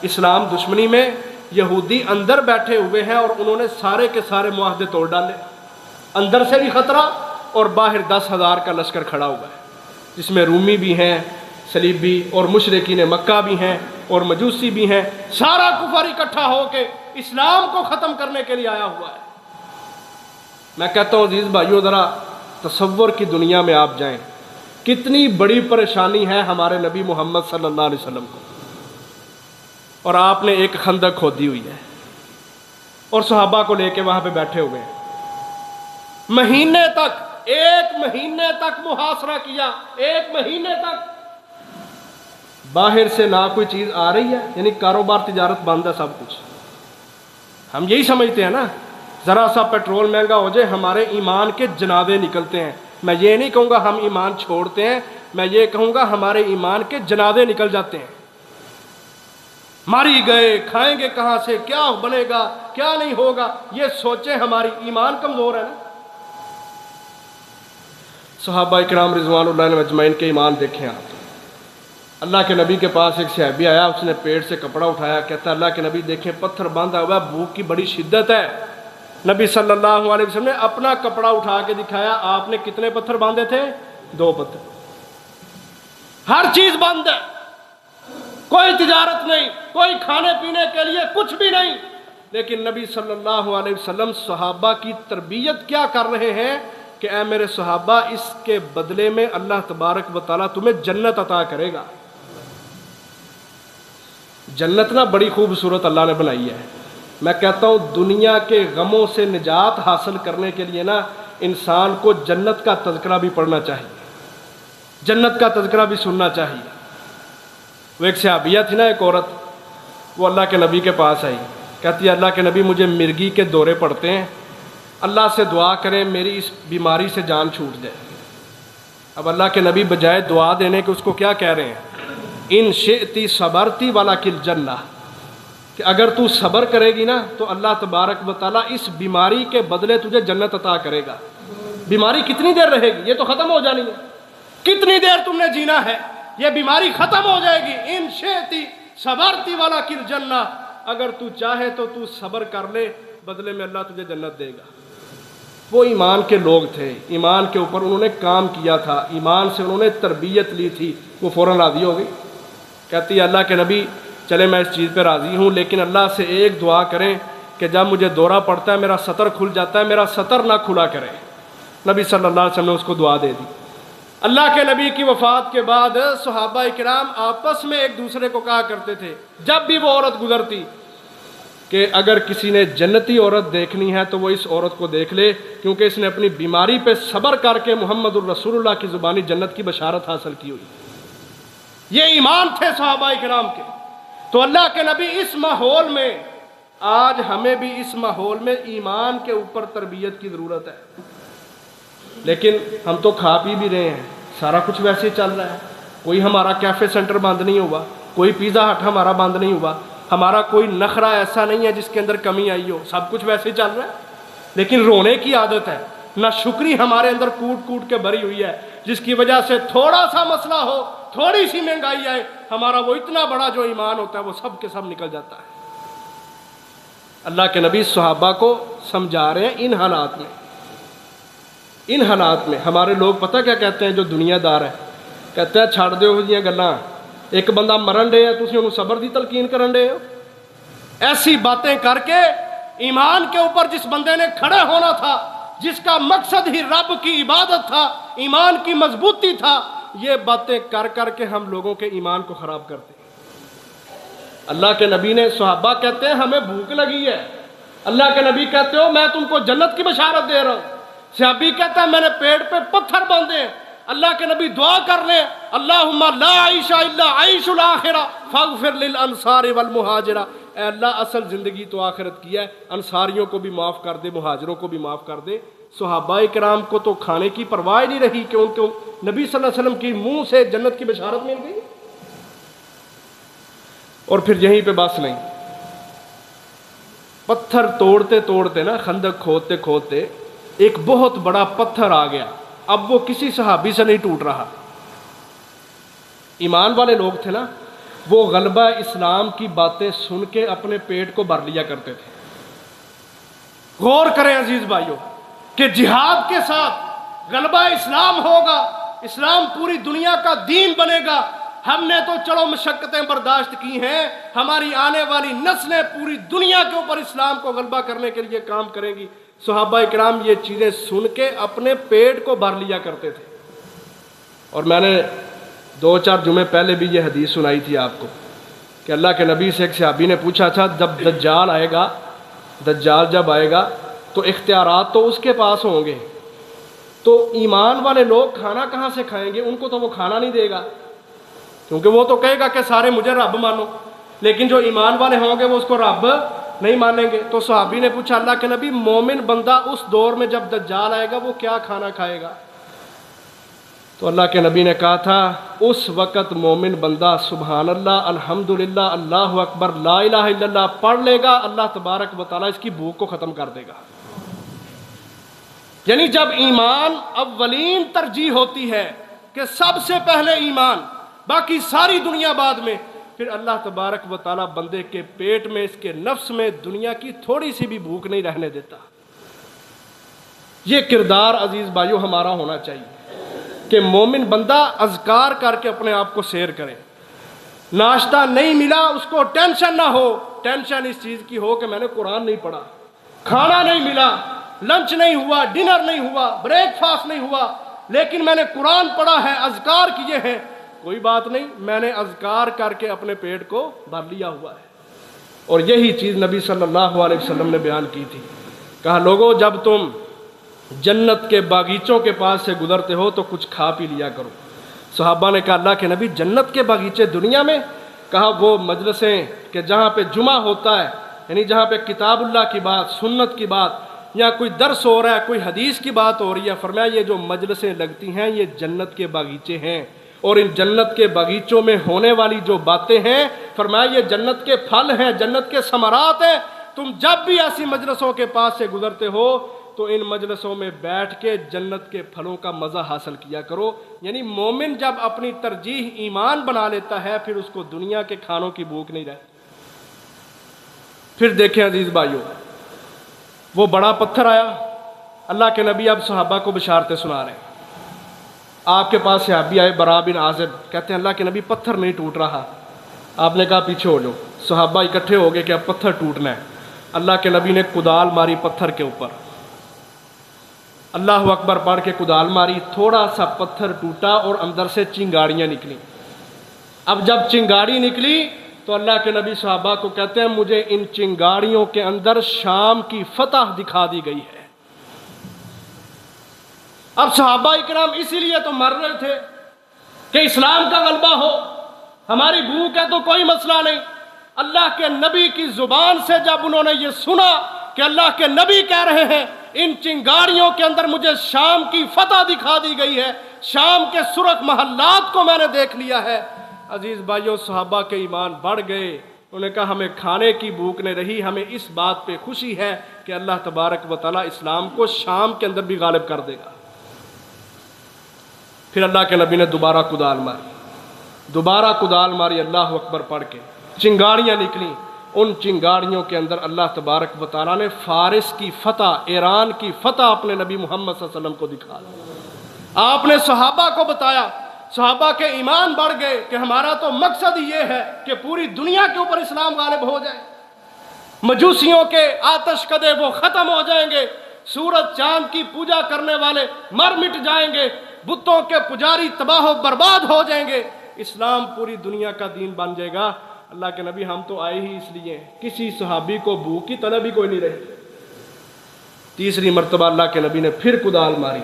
A: اسلام دشمنی میں، یہودی اندر بیٹھے ہوئے ہیں اور انہوں نے سارے کے سارے معاہدے توڑ ڈالے۔ اندر سے بھی خطرہ اور باہر 10,000 کا لشکر کھڑا ہوا ہے، جس میں رومی بھی ہیں، صلیبی اور مشرکین مکہ بھی ہیں اور مجوسی بھی ہیں۔ سارا کفر اکٹھا ہو کے اسلام کو ختم کرنے کے لیے آیا ہوا ہے۔ میں کہتا ہوں عزیز بھائیوں، ذرا تصور کی دنیا میں آپ جائیں، کتنی بڑی پریشانی ہے ہمارے نبی محمد صلی اللہ علیہ وسلم کو، اور آپ نے ایک خندق کھودی ہوئی ہے اور صحابہ کو لے کے وہاں پہ بیٹھے ہوئے ہیں۔ مہینے تک، 1 مہینے تک محاصرہ کیا، 1 مہینے تک۔ باہر سے نہ کوئی چیز آ رہی ہے، یعنی کاروبار تجارت بند ہے، سب کچھ۔ ہم یہی سمجھتے ہیں نا، ذرا سا پیٹرول مہنگا ہو جائے ہمارے ایمان کے جنازے نکلتے ہیں. میں یہ نہیں کہوں گا ہم ایمان چھوڑتے ہیں، میں یہ کہوں گا ہمارے ایمان کے جنازے نکل جاتے ہیں. ماری گئے، کھائیں گے کہاں سے، کیا بنے گا کیا نہیں ہوگا، یہ سوچیں ہماری ایمان کمزور ہے نا. صحابہ کرام رضوان اللہ علیہم اجمعین کے ایمان دیکھیں آپ. اللہ کے نبی کے پاس ایک صحابی آیا، اس نے پیٹ سے کپڑا اٹھایا، کہتا ہے اللہ کے نبی دیکھیں پتھر باندھا ہوا ہے، بھوک کی بڑی شدت ہے. نبی صلی اللہ علیہ وسلم نے اپنا کپڑا اٹھا کے دکھایا. آپ نے کتنے پتھر باندھے تھے؟ 2 پتھر. ہر چیز بند ہے، کوئی تجارت نہیں، کوئی کھانے پینے کے لیے کچھ بھی نہیں. لیکن نبی صلی اللہ علیہ وسلم صحابہ کی تربیت کیا کر رہے ہیں کہ اے میرے صحابہ، اس کے بدلے میں اللہ تبارک و تعالیٰ تمہیں جنت عطا کرے گا. جنت نا بڑی خوبصورت اللہ نے بنائی ہے. میں کہتا ہوں دنیا کے غموں سے نجات حاصل کرنے کے لیے نا انسان کو جنت کا تذکرہ بھی پڑھنا چاہیے، جنت کا تذکرہ بھی سننا چاہیے. وہ ایک صحابیہ تھی نا، ایک عورت، وہ اللہ کے نبی کے پاس آئی، کہتی ہے اللہ کے نبی مجھے مرگی کے دورے پڑتے ہیں، اللہ سے دعا کریں میری اس بیماری سے جان چھوٹ جائے. اب اللہ کے نبی بجائے دعا دینے کے اس کو کیا کہہ رہے ہیں؟ ان شئتی صبرتی ولکل جنہ، کہ اگر تو صبر کرے گی نا تو اللہ تبارک و تعالیٰ اس بیماری کے بدلے تجھے جنت عطا کرے گا. بیماری کتنی دیر رہے گی؟ یہ تو ختم ہو جانی ہے. کتنی دیر تم نے جینا ہے؟ یہ بیماری ختم ہو جائے گی. ان شئتی صبرتی ولکل جنہ، اگر تو چاہے تو تو صبر کر لے، بدلے میں اللہ تجھے جنت دے گا. وہ ایمان کے لوگ تھے، ایمان کے اوپر انہوں نے کام کیا تھا، ایمان سے انہوں نے تربیت لی تھی. وہ فوراً راضی ہو گئی. کہتی ہے اللہ کے نبی چلے میں اس چیز پہ راضی ہوں، لیکن اللہ سے ایک دعا کریں کہ جب مجھے دورہ پڑتا ہے میرا سطر کھل جاتا ہے، میرا سطر نہ کھلا کرے. نبی صلی اللہ علیہ وسلم نے اس کو دعا دے دی. اللہ کے نبی کی وفات کے بعد صحابہ کرام آپس میں ایک دوسرے کو کہا کرتے تھے جب بھی وہ عورت گزرتی کہ اگر کسی نے جنتی عورت دیکھنی ہے تو وہ اس عورت کو دیکھ لے، کیونکہ اس نے اپنی بیماری پہ صبر کر کے محمد الرسول اللہ کی زبانی جنت کی بشارت حاصل کی ہوئی. یہ ایمان تھے صحابہ کرام کے. تو اللہ کے نبی اس ماحول میں، آج ہمیں بھی اس ماحول میں ایمان کے اوپر تربیت کی ضرورت ہے. لیکن ہم تو کھا پی بھی رہے ہیں، سارا کچھ ویسے چل رہا ہے. کوئی ہمارا کیفے سینٹر بند نہیں ہوا، کوئی پیزا ہٹ ہمارا بند نہیں ہوا، ہمارا کوئی نخرہ ایسا نہیں ہے جس کے اندر کمی آئی ہو، سب کچھ ویسے چل رہا ہے. لیکن رونے کی عادت ہے، نہ شکری ہمارے اندر کوٹ کوٹ کے بھری ہوئی ہے، جس کی وجہ سے تھوڑا سا مسئلہ ہو، تھوڑی سی مہنگائی آئے، ہمارا وہ اتنا بڑا جو ایمان ہوتا ہے وہ سب کے سب نکل جاتا ہے. اللہ کے نبی صحابہ کو سمجھا رہے ہیں ان حالات میں ہمارے لوگ پتہ کیا کہتے ہیں جو دنیا دار ہے، کہتے ہیں چھڑ دیو جیاں گلاں، ایک بندہ مرن ڈے ہے تسی انہوں صبر دی تلقین کرن ڈے ہو. ایسی باتیں کر کے ایمان کے اوپر جس بندے نے کھڑے ہونا تھا، جس کا مقصد ہی رب کی عبادت تھا، ایمان کی مضبوطی تھا، یہ باتیں کر کر کے ہم لوگوں کے ایمان کو خراب کرتے ہیں. اللہ کے نبی نے، صحابہ کہتے ہیں ہمیں بھوک لگی ہے، اللہ کے نبی کہتے ہو میں تم کو جنت کی بشارت دے رہا ہوں. صحابی کہتا ہے میں نے پیٹ پہ پتھر باندھے. اللہ کے نبی دعا کر لیں اللہم لا عیش الا عیش الاخرہ فاغفر للانصار والمہاجرہ، اے اللہ اصل زندگی تو آخرت کی ہے، انصاریوں کو بھی معاف کر دے، مہاجروں کو بھی معاف کر دے. صحابہ کرام کو تو کھانے کی پرواہ نہیں رہی کہ ان کو نبی صلی اللہ علیہ وسلم کی منہ سے جنت کی بشارت مل گئی. اور پھر یہیں پہ بس نہیں، پتھر توڑتے توڑتے نا، خندق کھودتے کھودتے ایک بہت بڑا پتھر آ گیا. اب وہ کسی صحابی سے نہیں ٹوٹ رہا. ایمان والے لوگ تھے نا، وہ غلبہ اسلام کی باتیں سن کے اپنے پیٹ کو بھر لیا کرتے تھے. غور کریں عزیز بھائیوں کہ جہاد کے ساتھ غلبہ اسلام ہوگا، اسلام پوری دنیا کا دین بنے گا. ہم نے تو چلو مشقتیں برداشت کی ہیں، ہماری آنے والی نسلیں پوری دنیا کے اوپر اسلام کو غلبہ کرنے کے لیے کام کریں گی. صحابہ کرام یہ چیزیں سن کے اپنے پیٹ کو بھر لیا کرتے تھے. اور میں نے 2-4 جمعے پہلے بھی یہ حدیث سنائی تھی آپ کو کہ اللہ کے نبی سے ایک صحابی نے پوچھا تھا جب دجال آئے گا، دجال جب آئے گا تو اختیارات تو اس کے پاس ہوں گے، تو ایمان والے لوگ کھانا کہاں سے کھائیں گے؟ ان کو تو وہ کھانا نہیں دے گا، کیونکہ وہ تو کہے گا کہ سارے مجھے رب مانو، لیکن جو ایمان والے ہوں گے وہ اس کو رب نہیں مانیں گے۔ تو صحابی نے پوچھا اللہ کے نبی مومن بندہ اس دور میں جب دجال آئے گا وہ کیا کھانا کھائے گا؟ تو اللہ کے نبی نے کہا تھا اس وقت مومن بندہ سبحان اللہ الحمدللہ اللہ اکبر لا الہ الا اللہ پڑھ لے گا، اللہ تبارک و تعالیٰ اس کی بھوک کو ختم کر دے گا۔ یعنی جب ایمان اولین ترجیح ہوتی ہے کہ سب سے پہلے ایمان، باقی ساری دنیا بعد میں، پھر اللہ تبارک و تعالیٰ بندے کے پیٹ میں اس کے نفس میں دنیا کی تھوڑی سی بھی بھوک نہیں رہنے دیتا۔ یہ کردار عزیز بھائیو ہمارا ہونا چاہیے کہ مومن بندہ اذکار کر کے اپنے آپ کو سیر کرے۔ ناشتہ نہیں ملا اس کو ٹینشن نہ ہو، ٹینشن اس چیز کی ہو کہ میں نے قرآن نہیں پڑھا، کھانا نہیں ملا، لنچ نہیں ہوا، ڈنر نہیں ہوا، بریک فاسٹ نہیں ہوا، لیکن میں نے قرآن پڑھا ہے، اذکار کیے ہیں، کوئی بات نہیں، میں نے اذکار کر کے اپنے پیٹ کو بھر لیا ہوا ہے۔ اور یہی چیز نبی صلی اللہ علیہ وسلم نے بیان کی تھی، کہا لوگوں جب تم جنت کے باغیچوں کے پاس سے گزرتے ہو تو کچھ کھا پی لیا کرو۔ صحابہ نے کہا اللہ کے نبی جنت کے باغیچے دنیا میں؟ کہا وہ مجلسیں کہ جہاں پہ جمعہ ہوتا ہے، یعنی جہاں پہ کتاب اللہ کی بات، سنت کی بات، یا کوئی درس ہو رہا ہے، کوئی حدیث کی بات ہو رہی ہے، فرمایا یہ جو مجلسیں لگتی ہیں یہ جنت کے باغیچے ہیں، اور ان جنت کے باغیچوں میں ہونے والی جو باتیں ہیں فرمایا یہ جنت کے پھل ہیں، جنت کے ثمرات ہیں۔ تم جب بھی ایسی مجلسوں کے پاس سے گزرتے ہو تو ان مجلسوں میں بیٹھ کے جنت کے پھلوں کا مزہ حاصل کیا کرو۔ یعنی مومن جب اپنی ترجیح ایمان بنا لیتا ہے پھر اس کو دنیا کے کھانوں کی بھوک نہیں رہتی۔ پھر دیکھیں عزیز بھائیو، وہ بڑا پتھر آیا، اللہ کے نبی اب صحابہ کو بشارتیں سنا رہے ہیں۔ آپ کے پاس صحابی آئے برا بن عازب، کہتے ہیں اللہ کے نبی پتھر نہیں ٹوٹ رہا۔ آپ نے کہا پیچھے ہو جاؤ۔ صحابہ اکٹھے ہو گئے کہ اب پتھر ٹوٹنا ہے۔ اللہ کے نبی نے کدال ماری پتھر کے اوپر، اللہ اکبر پڑھ کے کدال ماری، تھوڑا سا پتھر ٹوٹا اور اندر سے چنگاڑیاں نکلیں۔ اب جب چنگاڑی نکلی تو اللہ کے نبی صحابہ کو کہتے ہیں مجھے ان چنگاڑیوں کے اندر شام کی فتح دکھا دی گئی ہے۔ اب صحابہ اکرام اسی لیے تو مر رہے تھے کہ اسلام کا غلبہ ہو، ہماری بھوک ہے تو کوئی مسئلہ نہیں۔ اللہ کے نبی کی زبان سے جب انہوں نے یہ سنا کہ اللہ کے نبی کہہ رہے ہیں ان چنگاڑیوں کے اندر مجھے شام کی فتح دکھا دی گئی ہے، شام کے سرخ محلات کو میں نے دیکھ لیا ہے، عزیز بھائیوں صحابہ کے ایمان بڑھ گئے۔ انہوں نے کہا ہمیں کھانے کی بھوک نہیں رہی، ہمیں اس بات پہ خوشی ہے کہ اللہ تبارک و تعالیٰ اسلام کو شام کے اندر بھی غالب کر دے گا۔ پھر اللہ کے نبی نے دوبارہ کدال ماری، اللہ اکبر پڑھ کے چنگاڑیاں نکلیں۔ ان چنگاڑیوں کے اندر اللہ تبارک و تعالیٰ نے فارس کی فتح، ایران کی فتح اپنے نبی محمد صلی اللہ علیہ وسلم کو دکھا دی۔ آپ نے صحابہ کو بتایا، صحابہ کے ایمان بڑھ گئے کہ ہمارا تو مقصد یہ ہے کہ پوری دنیا کے اوپر اسلام غالب ہو جائے، مجوسیوں کے آتش کدے وہ ختم ہو جائیں گے، سورج چاند کی پوجا کرنے والے مر مٹ جائیں گے، بتوں کے پجاری تباہ و برباد ہو جائیں گے، اسلام پوری دنیا کا دین بن جائے گا۔ اللہ کے نبی ہم تو آئے ہی اس لیے، کسی صحابی کو بھوک کی طلب ہی کوئی نہیں رہی۔ تیسری مرتبہ اللہ کے نبی نے پھر کدال ماری،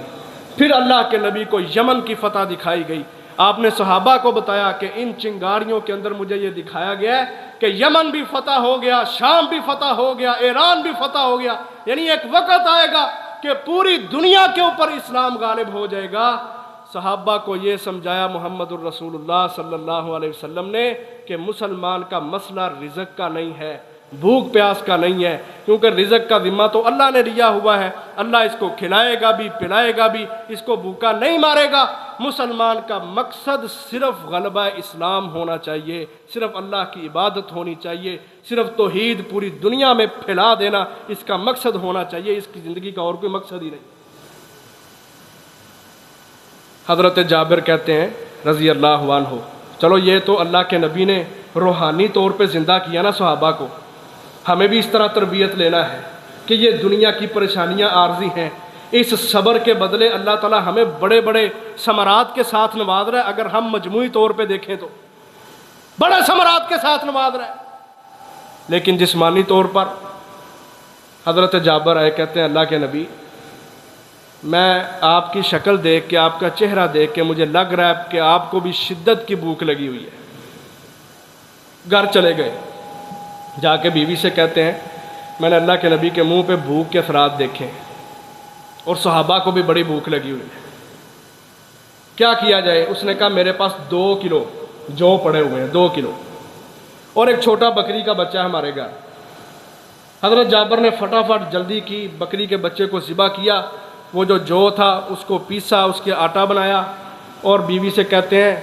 A: پھر اللہ کے نبی کو یمن کی فتح دکھائی گئی۔ آپ نے صحابہ کو بتایا کہ ان چنگاڑیوں کے اندر مجھے یہ دکھایا گیا ہے کہ یمن بھی فتح ہو گیا، شام بھی فتح ہو گیا، ایران بھی فتح ہو گیا، یعنی ایک وقت آئے گا کہ پوری دنیا کے اوپر اسلام غالب ہو جائے گا۔ صحابہ کو یہ سمجھایا محمد الرسول اللہ صلی اللہ علیہ وسلم نے کہ مسلمان کا مسئلہ رزق کا نہیں ہے، بھوک پیاس کا نہیں ہے، کیونکہ رزق کا ذمہ تو اللہ نے لیا ہوا ہے، اللہ اس کو کھلائے گا بھی پلائے گا بھی، اس کو بھوکا نہیں مارے گا۔ مسلمان کا مقصد صرف غلبہ اسلام ہونا چاہیے، صرف اللہ کی عبادت ہونی چاہیے، صرف توحید پوری دنیا میں پھیلا دینا اس کا مقصد ہونا چاہیے، اس کی زندگی کا اور کوئی مقصد ہی نہیں۔ حضرت جابر کہتے ہیں رضی اللہ عنہ، چلو یہ تو اللہ کے نبی نے روحانی طور پہ زندہ کیا نا صحابہ کو، ہمیں بھی اس طرح تربیت لینا ہے کہ یہ دنیا کی پریشانیاں عارضی ہیں، اس صبر کے بدلے اللہ تعالیٰ ہمیں بڑے بڑے ثمرات کے ساتھ نواز رہا ہے۔ اگر ہم مجموعی طور پہ دیکھیں تو بڑے ثمرات کے ساتھ نواز رہا ہے، لیکن جسمانی طور پر حضرت جابر آئے، کہتے ہیں اللہ کے نبی میں آپ کی شکل دیکھ کے، آپ کا چہرہ دیکھ کے مجھے لگ رہا ہے کہ آپ کو بھی شدت کی بھوک لگی ہوئی ہے۔ گھر چلے گئے، جا کے بیوی سے کہتے ہیں میں نے اللہ کے نبی کے منہ پہ بھوک کے اثرات دیکھے اور صحابہ کو بھی بڑی بھوک لگی ہوئی ہے، کیا کیا جائے؟ اس نے کہا میرے پاس 2 کلو جو پڑے ہوئے ہیں، 2 کلو، اور ایک چھوٹا بکری کا بچہ ہے ہمارے گھر۔ حضرت جابر نے فٹافٹ جلدی کی، بکری کے بچے کو ذبح کیا، وہ جو تھا اس کو پیسا، اس کے آٹا بنایا، اور بیوی سے کہتے ہیں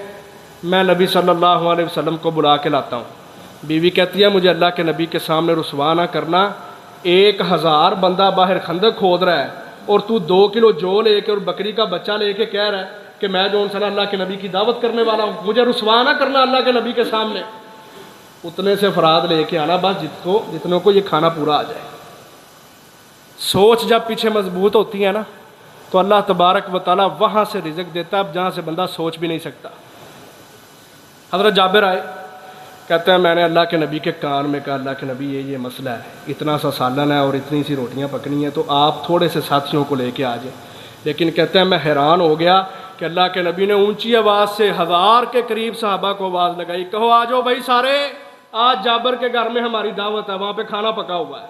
A: میں نبی صلی اللہ علیہ وسلم کو بلا کے لاتا ہوں۔ بیوی کہتی ہے مجھے اللہ کے نبی کے سامنے رسوا نہ کرنا، 1000 بندہ باہر خندق کھود رہا ہے اور تو 2 کلو جو لے کے اور بکری کا بچہ لے کے کہہ رہا ہے کہ میں جو انسان اللہ کے نبی کی دعوت کرنے والا ہوں، مجھے رسوا نہ کرنا اللہ کے نبی کے سامنے۔ اتنے سے افراد لے کے آنا، بس جتنوں کو یہ کھانا پورا آ جائے۔ سوچ جب پیچھے مضبوط ہوتی ہے نا تو اللہ تبارک و تعالیٰ وہاں سے رزق دیتا ہے جہاں سے بندہ سوچ بھی نہیں سکتا۔ حضرت جابر آئے، کہتے ہیں میں نے اللہ کے نبی کے کان میں کہا اللہ کے نبی یہ مسئلہ ہے، اتنا سا سالن ہے اور اتنی سی روٹیاں پکنی ہیں، تو آپ تھوڑے سے ساتھیوں کو لے کے آ جائیں۔ لیکن کہتے ہیں میں حیران ہو گیا کہ اللہ کے نبی نے اونچی آواز سے 1000 کے قریب صحابہ کو آواز لگائی، کہو آ جاؤ بھائی سارے، آج جابر کے گھر میں ہماری دعوت ہے، وہاں پہ کھانا پکا ہوا ہے۔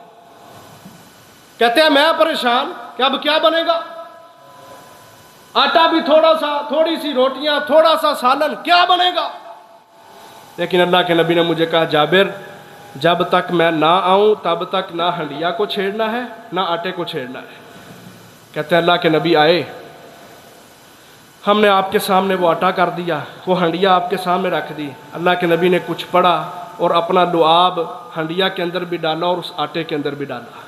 A: کہتے ہیں میں پریشان کہ اب کیا بنے گا، آٹا بھی تھوڑا سا، تھوڑی سی روٹیاں، تھوڑا سا سالن، کیا بنے گا؟ لیکن اللہ کے نبی نے مجھے کہا جابر جب تک میں نہ آؤں تب تک نہ ہنڈیا کو چھیڑنا ہے نہ آٹے کو چھیڑنا ہے۔ کہتے ہیں اللہ کے نبی آئے، ہم نے آپ کے سامنے وہ آٹا کر دیا، وہ ہنڈیا آپ کے سامنے رکھ دی، اللہ کے نبی نے کچھ پڑھا اور اپنا لعاب ہنڈیا کے اندر بھی ڈالا اور اس آٹے کے اندر بھی ڈالا۔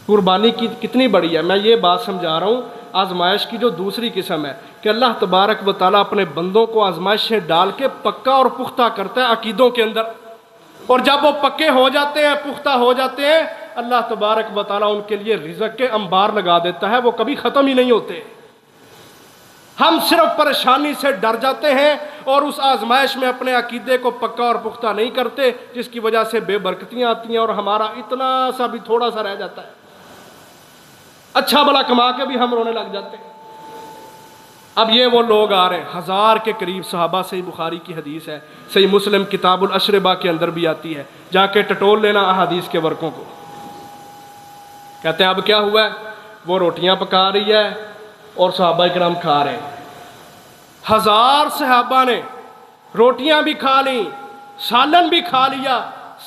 A: قربانی کی کتنی بڑی ہے۔ میں یہ بات سمجھا رہا ہوں، آزمائش کی جو دوسری قسم ہے کہ اللہ تبارک و تعالیٰ اپنے بندوں کو آزمائشیں ڈال کے پکا اور پختہ کرتا ہے عقیدوں کے اندر، اور جب وہ پکے ہو جاتے ہیں، پختہ ہو جاتے ہیں، اللہ تبارک و تعالیٰ ان کے لیے رزق کے انبار لگا دیتا ہے، وہ کبھی ختم ہی نہیں ہوتے۔ ہم صرف پریشانی سے ڈر جاتے ہیں اور اس آزمائش میں اپنے عقیدے کو پکا اور پختہ نہیں کرتے، جس کی وجہ سے بے برکتیاں آتی ہیں اور ہمارا اتنا سا بھی تھوڑا سا رہ جاتا ہے، اچھا بھلا کما کے بھی ہم رونے لگ جاتے ہیں۔ اب یہ وہ لوگ آ رہے ہیں، 1000 کے قریب صحابہ، صحیح بخاری کی حدیث ہے، صحیح مسلم کتاب الاشربہ کے اندر بھی آتی ہے، جا کے ٹٹول لینا احادیث کے ورقوں کو۔ کہتے ہیں اب کیا ہوا ہے، وہ روٹیاں پکا رہی ہے اور صحابہ کرام کھا رہے ہیں۔ 1000 صحابہ نے روٹیاں بھی کھا لیں، سالن بھی کھا لیا،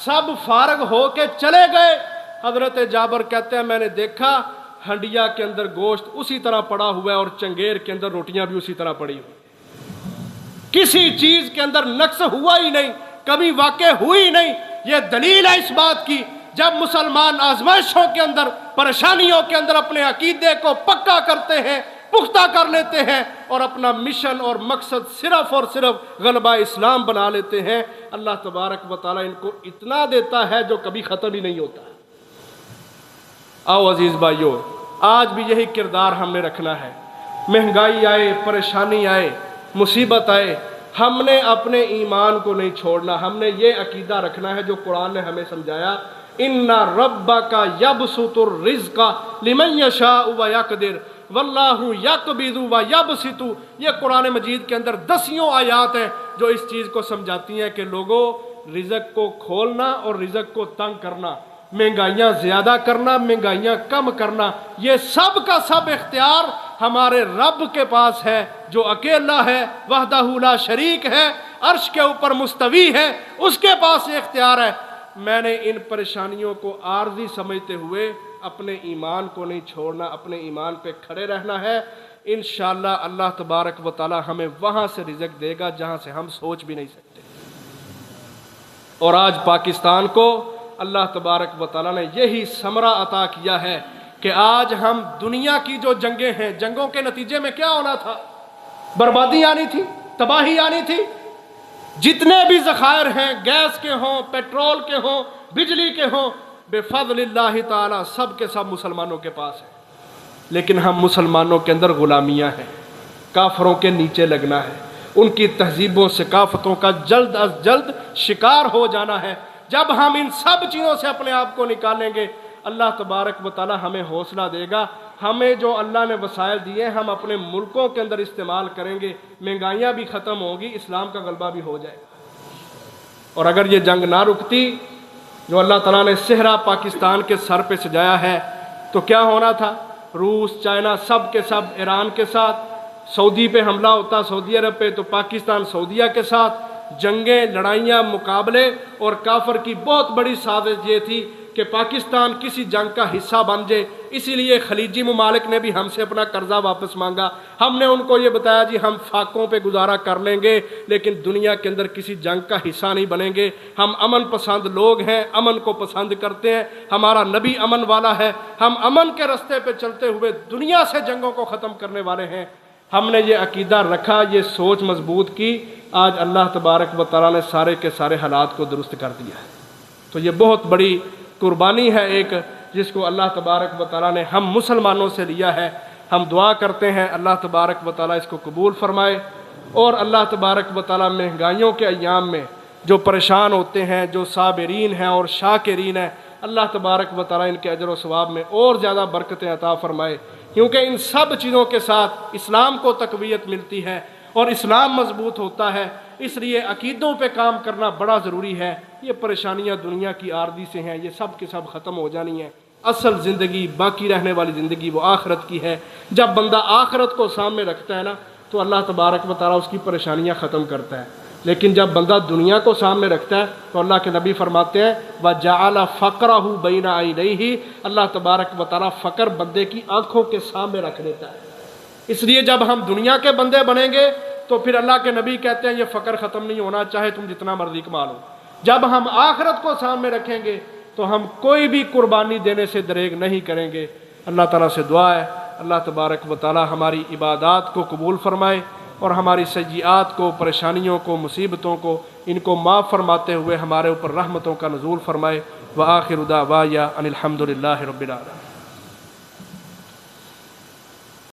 A: سب فارغ ہو کے چلے گئے۔ حضرت جابر کہتے ہیں میں نے دیکھا ہنڈیا کے اندر گوشت اسی طرح پڑا ہوا ہے اور چنگیر کے اندر روٹیاں بھی اسی طرح پڑی ہوئی، کسی چیز کے اندر نقص ہوا ہی نہیں، کبھی واقع ہوئی نہیں۔ یہ دلیل ہے اس بات کی جب مسلمان آزمائشوں کے اندر، پریشانیوں کے اندر اپنے عقیدے کو پکا کرتے ہیں، پختہ کر لیتے ہیں اور اپنا مشن اور مقصد صرف اور صرف غلبہ اسلام بنا لیتے ہیں، اللہ تبارک و تعالیٰ ان کو اتنا دیتا ہے جو کبھی ختم ہی نہیں ہوتا۔ آؤ عزیز بھائیو، آج بھی یہی کردار ہم نے رکھنا ہے۔ مہنگائی آئے، پریشانی آئے، مصیبت آئے، ہم نے اپنے ایمان کو نہیں چھوڑنا، ہم نے یہ عقیدہ رکھنا ہے جو قرآن نے ہمیں سمجھایا، ان ربک یبسط الرزق لمن یشاء ویقدر واللہ یقبض ویبسط۔ یہ قرآن مجید کے اندر 10 آیات ہیں جو اس چیز کو سمجھاتی ہیں کہ لوگوں، رزق کو کھولنا اور رزق کو تنگ کرنا، مہنگائیاں زیادہ کرنا، مہنگائیاں کم کرنا، یہ سب کا سب اختیار ہمارے رب کے پاس ہے جو اکیلا ہے، وحدہ لا شریک ہے، عرش کے اوپر مستوی ہے، اس کے پاس یہ اختیار ہے۔ میں نے ان پریشانیوں کو عارضی سمجھتے ہوئے اپنے ایمان کو نہیں چھوڑنا، اپنے ایمان پہ کھڑے رہنا ہے۔ انشاءاللہ اللہ تبارک و تعالی ہمیں وہاں سے رزق دے گا جہاں سے ہم سوچ بھی نہیں سکتے۔ اور آج پاکستان کو اللہ تبارک و تعالیٰ نے یہی ثمرہ عطا کیا ہے کہ آج ہم دنیا کی جو جنگیں ہیں، جنگوں کے نتیجے میں کیا ہونا تھا؟ بربادی آنی تھی، تباہی آنی تھی۔ جتنے بھی ذخائر ہیں، گیس کے ہوں، پیٹرول کے ہوں، بجلی کے ہوں، بفضل اللہ تعالیٰ سب کے سب مسلمانوں کے پاس ہیں، لیکن ہم مسلمانوں کے اندر غلامیاں ہیں، کافروں کے نیچے لگنا ہے، ان کی تہذیبوں ثقافتوں کا جلد از جلد شکار ہو جانا ہے۔ جب ہم ان سب چیزوں سے اپنے آپ کو نکالیں گے، اللہ تبارک و تعالی ہمیں حوصلہ دے گا۔ ہمیں جو اللہ نے وسائل دیے ہم اپنے ملکوں کے اندر استعمال کریں گے، مہنگائیاں بھی ختم ہوگی، اسلام کا غلبہ بھی ہو جائے گا۔ اور اگر یہ جنگ نہ رکتی جو اللہ تعالیٰ نے صحرا پاکستان کے سر پہ سجایا ہے، تو کیا ہونا تھا؟ روس، چائنا، سب کے سب ایران کے ساتھ، سعودی پہ حملہ ہوتا، سعودی عرب پہ، تو پاکستان سعودیہ کے ساتھ جنگیں، لڑائیاں، مقابلے، اور کافر کی بہت بڑی سازش یہ تھی کہ پاکستان کسی جنگ کا حصہ بن جائے۔ اسی لیے خلیجی ممالک نے بھی ہم سے اپنا قرضہ واپس مانگا۔ ہم نے ان کو یہ بتایا جی ہم فاقوں پہ گزارا کر لیں گے لیکن دنیا کے اندر کسی جنگ کا حصہ نہیں بنیں گے۔ ہم امن پسند لوگ ہیں، امن کو پسند کرتے ہیں، ہمارا نبی امن والا ہے، ہم امن کے راستے پہ چلتے ہوئے دنیا سے جنگوں کو ختم کرنے والے ہیں۔ ہم نے یہ عقیدہ رکھا، یہ سوچ مضبوط کی، آج اللہ تبارک و تعالیٰ نے سارے کے سارے حالات کو درست کر دیا ہے۔ تو یہ بہت بڑی قربانی ہے ایک، جس کو اللہ تبارک و تعالیٰ نے ہم مسلمانوں سے لیا ہے۔ ہم دعا کرتے ہیں اللہ تبارک و تعالیٰ اس کو قبول فرمائے، اور اللہ تبارک و تعالیٰ مہنگائیوں کے ایام میں جو پریشان ہوتے ہیں، جو صابرین ہیں اور شاکرین ہیں، اللہ تبارک و تعالیٰ ان کے اجر و ثواب میں اور زیادہ برکتیں عطا فرمائے، کیونکہ ان سب چیزوں کے ساتھ اسلام کو تقویت ملتی ہے اور اسلام مضبوط ہوتا ہے۔ اس لیے عقیدوں پہ کام کرنا بڑا ضروری ہے۔ یہ پریشانیاں دنیا کی عارضی سے ہیں، یہ سب کے سب ختم ہو جانی ہیں۔ اصل زندگی، باقی رہنے والی زندگی وہ آخرت کی ہے۔ جب بندہ آخرت کو سامنے رکھتا ہے نا تو اللہ تبارک و تعالیٰ اس کی پریشانیاں ختم کرتا ہے، لیکن جب بندہ دنیا کو سامنے رکھتا ہے تو اللہ کے نبی فرماتے ہیں وَجَعَلَ فَقْرَهُ بَيْنَ عَيْنَيْهِ، اللہ تبارک و تعالیٰ فقر بندے کی آنکھوں کے سامنے رکھ دیتا ہے۔ اس لیے جب ہم دنیا کے بندے بنیں گے تو پھر اللہ کے نبی کہتے ہیں یہ فقر ختم نہیں ہونا، چاہے تم جتنا مرضی کما لو۔ جب ہم آخرت کو سامنے رکھیں گے تو ہم کوئی بھی قربانی دینے سے دریغ نہیں کریں گے۔ اللہ تعالیٰ سے دعا ہے اللہ تبارک و تعالیٰ ہماری عبادات کو قبول فرمائے اور ہماری سیئات کو، پریشانیوں کو، مصیبتوں کو، ان کو معاف فرماتے ہوئے ہمارے اوپر رحمتوں کا نزول فرمائے۔ وآخر دعوایا ان الحمد للہ رب العالمین۔